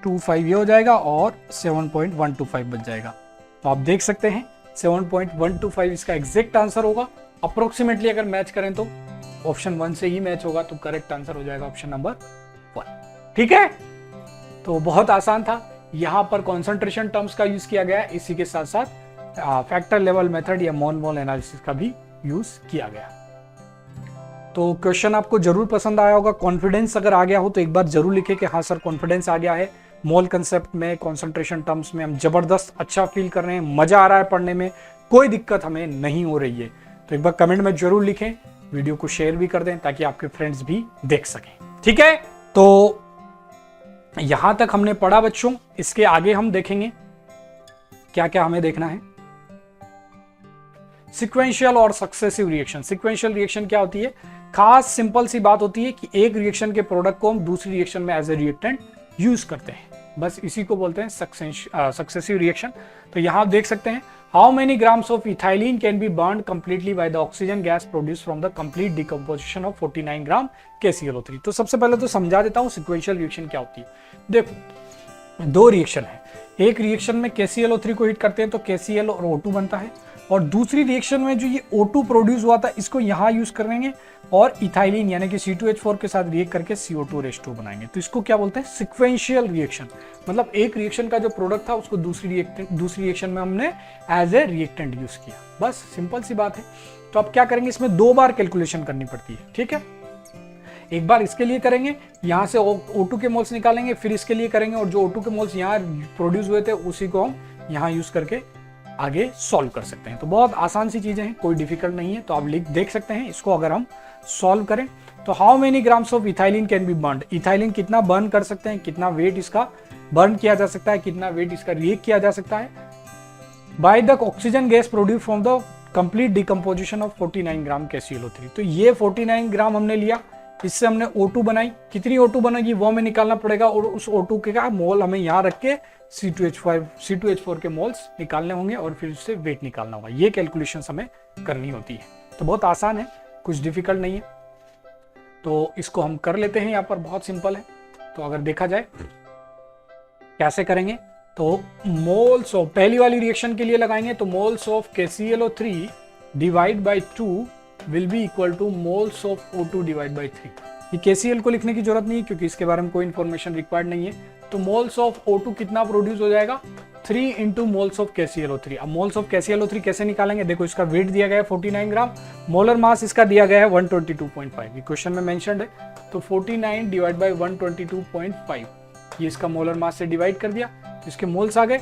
25 ये हो जाएगा और 7.125 बच जाएगा। तो आप देख सकते हैं 7.125 इसका एग्जैक्ट आंसर होगा। अप्रोक्सीमेटली अगर मैच करें तो ऑप्शन 1 से ही मैच होगा, तो करेक्ट आंसर हो जाएगा ऑप्शन नंबर 1। ठीक है, तो बहुत आसान था। यहां पर कॉन्सेंट्रेशन टर्म्स का यूज किया गया है, इसी के साथ साथ फैक्टर लेवल मेथड या मोल मोल एनालिसिस का भी यूज किया गया। तो क्वेश्चन आपको जरूर पसंद आया होगा। कॉन्फिडेंस अगर आ गया हो तो एक बार जरूर लिखे कि हाँ सर कॉन्फिडेंस आ गया है, मोल कंसेप्ट में, कॉन्सेंट्रेशन टर्म्स में हम जबरदस्त अच्छा फील कर रहे हैं, मजा आ रहा है पढ़ने में, कोई दिक्कत हमें नहीं हो रही है। तो एक बार कमेंट में जरूर लिखें, वीडियो को शेयर भी कर दें ताकि आपके फ्रेंड्स भी देख सकें। ठीक है, तो यहां तक हमने पढ़ा बच्चों। इसके आगे हम देखेंगे क्या क्या हमें देखना है। सिक्वेंशियल और सक्सेसिव रिएक्शन। सिक्वेंशियल रिएक्शन क्या होती है, खास सिंपल सी बात होती है कि एक रिएक्शन के प्रोडक्ट को हम दूसरी रिएक्शन में एज ए रिएक्टेंट यूज करते हैं, बस इसी को बोलते हैं सक्सेसिव रिएक्शन। तो यहां आप देख सकते हैं how many grams of ethylene can be burn completely by the oxygen gas produce from the complete decomposition of 49 gram KClO3। तो सबसे पहले तो समझा देता हूं सिक्वेंशियल रिएक्शन क्या होती है। देखो, दो रिएक्शन है, एक रिएक्शन में KClO3 को हीट करते हैं तो KCl और O2 बनता है, और दूसरी रिएक्शन में जो ये O2 प्रोड्यूस हुआ था इसको यहाँ यूज करेंगे और इथाइलिन यानी कि C2H4 के साथ रिएक्ट करके CO2 बनाएंगे। तो इसको क्या बोलते हैं, सिक्वेंशियल रिएक्शन। मतलब एक रिएक्शन का जो प्रोडक्ट था उसको दूसरी रिएक्शन में हमने एज ए रिएक्टेंट यूज किया, बस सिंपल सी बात है। तो अब क्या करेंगे, इसमें 2 बार कैलकुलेशन करनी पड़ती है। ठीक है, एक बार इसके लिए करेंगे, यहाँ से O2 के मोल्स निकालेंगे, फिर इसके लिए करेंगे, और जो O2 के मोल्स यहाँ प्रोड्यूस हुए थे उसी को हम यहाँ यूज करके आगे सॉल्व कर सकते हैं। तो बहुत आसान सी चीजें हैं, कोई डिफिकल्ट नहीं है। तो आप देख सकते हैं इसको अगर हम सॉल्व करें तो how many grams of ethylene can be burn. Ethylene कितना बर्न कर सकते हैं, कितना वेट इसका बर्न किया जा सकता है, कितना वेट इसका रिएक्ट किया जा सकता है by the oxygen gas produce from the complete decomposition of 49 gram KClO3। तो ये 49 ग्राम हमने लिया, इससे हमने O2 बनाई, कितनी O2 बनेगी वो हमें निकालना पड़ेगा, और उस O2 के का मोल हमें यहाँ रख के C2H4 के मोल्स निकालने होंगे और फिर उससे वेट निकालना होगा। ये कैलकुलेशंस हमें करनी होती है। तो बहुत आसान है, कुछ डिफिकल्ट नहीं है। तो इसको हम कर लेते हैं, यहाँ पर बहुत सिंपल है। तो अगर देखा जाए कैसे करेंगे, तो मोल्स ऑफ, पहली वाली रिएक्शन के लिए लगाएंगे तो moles of KClO3 divide by 2 will be equal two moles of O2 divide by 3। ये KCl को लिखने की जरूरत नहीं है क्योंकि इसके बारे में कोई इंफॉर्मेशन रिक्वायर्ड नहीं है। तो मोल्स ऑफ O2 कितना प्रोड्यूस हो जाएगा, 3 इंटू मोल्स ऑफ KClO3। अब मोल्स ऑफ KClO3 कैसे निकालेंगे, देखो इसका वेट दिया गया है 49 ग्राम, मोलर मास इसका दिया गया है 122.5, ये क्वेश्चन में मेंशन्ड है। तो 49 डिवाइड बाई 122.5 ये इसका मोलर मास से डिवाइड कर दिया, तो इसके मोल्स आ गए,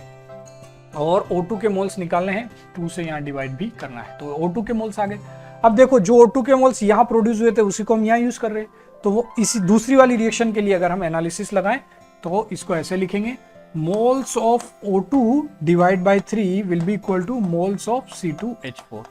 और O2 के मोल्स निकालने हैं, 2 से यहाँ डिवाइड भी करना है, तो O2 के मोल्स आ गए। अब देखो जो O2 के मोल्स यहाँ प्रोड्यूस हुए थे उसी को हम यहाँ यूज कर रहे हैं, तो वो इसी दूसरी वाली रिएक्शन के लिए अगर हम एनालिसिस लगाएं तो इसको ऐसे लिखेंगे, moles of O2 divide by 3 will be equal two moles of C2H4।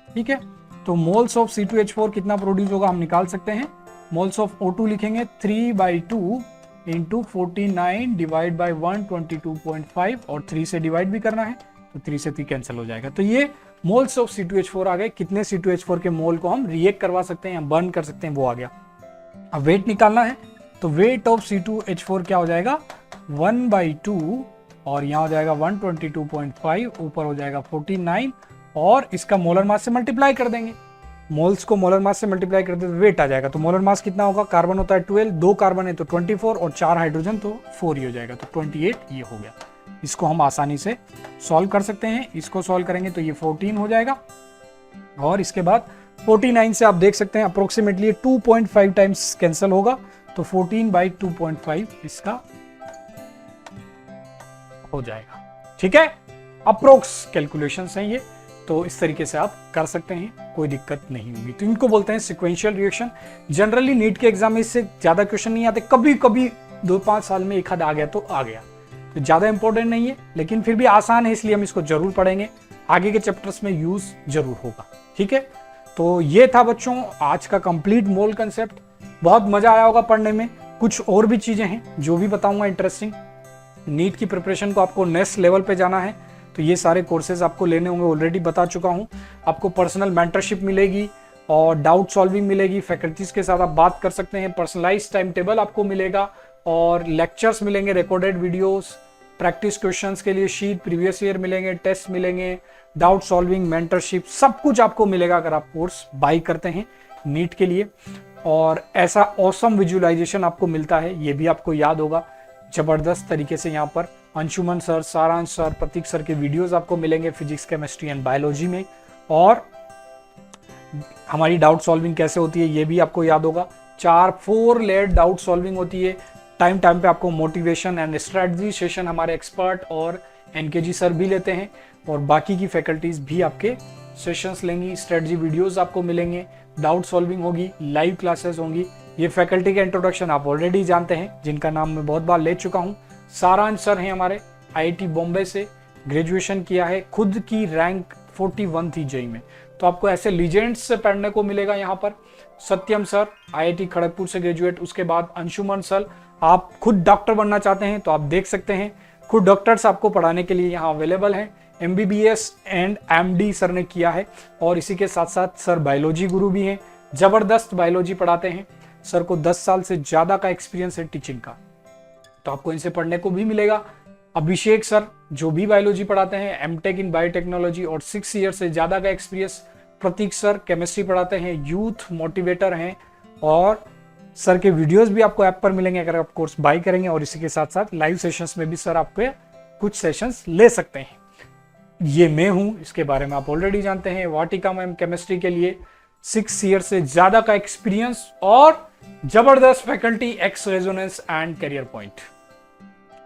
ठीक है, तो मोल्स ऑफ C2H4 कितना प्रोड्यूस होगा हम निकाल सकते हैं। मोल्स ऑफ O2 लिखेंगे 3/2 इंटू 49 डिवाइड बाई 122.5 और 3 से डिवाइड भी करना है तो 3 से 3 कैंसिल हो जाएगा। तो ये मोल्स ऑफ C2H4 आ गए। कितने C2H4 के मोल को हम रिएक्ट करवा सकते हैं या बर्न कर सकते हैं वो आ गया। अब वेट निकालना है तो वेट ऑफ C2H4 क्या हो जाएगा 1/2 और यहाँ हो जाएगा 122.5, ऊपर हो जाएगा 49 और इसका मोलर मास से मल्टीप्लाई कर देंगे। मोल्स को मोलर मास से मल्टीप्लाई कर दे तो वेट आ जाएगा। तो मोलर मास कितना होगा, कार्बन होता है 12, 2 कार्बन है तो 24 और 4 हाइड्रोजन तो 4 ही हो जाएगा, तो 28 ये हो गया। इसको हम आसानी से सॉल्व कर सकते हैं। इसको सॉल्व करेंगे तो ये 14 हो जाएगा और इसके बाद 49 से आप देख सकते हैं अप्रोक्सीमेटली 2.5 टाइम्स कैंसिल होगा, तो 14/2.5 इसका हो जाएगा। ठीक है, अप्रोक्स कैलकुलेशंस हैं ये, तो इस तरीके से आप कर सकते हैं, कोई दिक्कत नहीं होगी। तो इनको बोलते हैं सिक्वेंशियल रिएक्शन। जनरली नीट के एग्जाम में इससे ज्यादा क्वेश्चन नहीं आते, कभी कभी 2-5 साल में एक आध आ गया तो आ गया, तो ज्यादा इंपॉर्टेंट नहीं है, लेकिन फिर भी आसान है इसलिए हम इसको जरूर पढ़ेंगे, आगे के चैप्टर्स में यूज जरूर होगा। ठीक है, तो ये था बच्चों आज का कंप्लीट मोल कंसेप्ट। बहुत मजा आया होगा पढ़ने में। कुछ और भी चीजें हैं जो भी बताऊंगा इंटरेस्टिंग। नीट की प्रिपरेशन को आपको नेक्स्ट लेवल पे जाना है तो ये सारे कोर्सेज आपको लेने होंगे, ऑलरेडी बता चुका हूँ। आपको पर्सनल मेंटरशिप मिलेगी और डाउट सॉल्विंग मिलेगी, फैकल्टीज के साथ आप बात कर सकते हैं, पर्सनलाइज टाइम टेबल आपको मिलेगा और लेक्चर्स मिलेंगे, रिकॉर्डेड वीडियोस, प्रैक्टिस क्वेश्चंस के लिए शीट प्रीवियस ईयर मिलेंगे, टेस्ट मिलेंगे, डाउट सॉल्विंग, मेंटरशिप, सब कुछ आपको मिलेगा अगर आप कोर्स बाई करते हैं नीट के लिए। और ऐसा ऑसम विजुअलाइजेशन आपको मिलता है, ये भी आपको याद होगा जबरदस्त तरीके से। यहाँ पर अंशुमन सर, सारांश सर, प्रतीक सर के वीडियोस आपको मिलेंगे फिजिक्स, केमिस्ट्री एंड बायोलॉजी में, और हमारी डाउट सॉल्विंग कैसे होती है ये भी आपको याद होगा। 4 लेयर डाउट सॉल्विंग होती है। टाइम टाइम पे आपको मोटिवेशन एंड स्ट्रेटजी सेशन हमारे एक्सपर्ट और एनकेजी सर भी लेते हैं और बाकी की फैकल्टीज भी आपके सेशंस लेंगी, स्ट्रेटजी वीडियोस आपको मिलेंगे, डाउट सॉल्विंग होगी, लाइव क्लासेस होंगी। ये फैकल्टी के इंट्रोडक्शन आप ऑलरेडी जानते हैं, जिनका नाम मैं बहुत बार ले चुका हूँ। सारांश सर हैं हमारे, आईआईटी बॉम्बे से ग्रेजुएशन किया है, खुद की रैंक 41 थी जेईई में, तो आपको ऐसे लीजेंड्स से पढ़ने को मिलेगा यहाँ पर। सत्यम सर आईआईटी खड़गपुर से ग्रेजुएट, उसके बाद अंशुमन सर, आप खुद डॉक्टर बनना चाहते हैं तो आप देख सकते हैं, खुद डॉक्टर्स आपको पढ़ाने के लिए यहाँ अवेलेबल हैं। एमबीबीएस एंड एमडी सर ने किया है और इसी के साथ साथ सर बायोलॉजी गुरु भी हैं, जबरदस्त बायोलॉजी पढ़ाते हैं। सर को 10 साल से ज्यादा का एक्सपीरियंस है टीचिंग का, तो आपको इनसे पढ़ने को भी मिलेगा। अभिषेक सर जो भी बायोलॉजी पढ़ाते हैं, एमटेक इन बायोटेक्नोलॉजी और 6 ईयर से ज्यादा का एक्सपीरियंस। प्रतीक सर केमिस्ट्री पढ़ाते हैं, यूथ मोटिवेटर हैं और सर के वीडियोस भी आपको ऐप पर मिलेंगे अगर आप कोर्स बाय करेंगे। और इसी के साथ साथ लाइव सेशंस में भी सर आपके कुछ सेशंस ले सकते हैं। ये मैं हूं, इसके बारे में आप ऑलरेडी जानते हैं। वाटिका मैम केमिस्ट्री के लिए 6 ईयर से ज्यादा का एक्सपीरियंस और जबरदस्त faculty, x resonance and career point.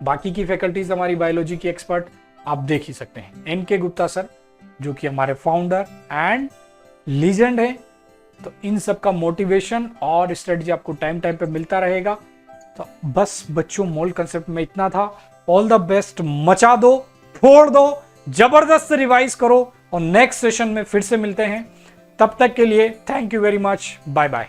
बाकी की फैकल्टीज हमारी बायोलॉजी की एक्सपर्ट आप देख ही सकते हैं। एनके गुप्ता सर जो कि हमारे फाउंडर एंड लीजेंड है, तो इन सब का मोटिवेशन और स्ट्रेटजी आपको टाइम टाइम पे मिलता रहेगा। तो बस बच्चों मोल कंसेप्ट में इतना था। ऑल द बेस्ट, मचा दो, फोड़ दो, जबरदस्त रिवाइज करो और नेक्स्ट सेशन में फिर से मिलते हैं। तब तक के लिए thank you very much, bye bye.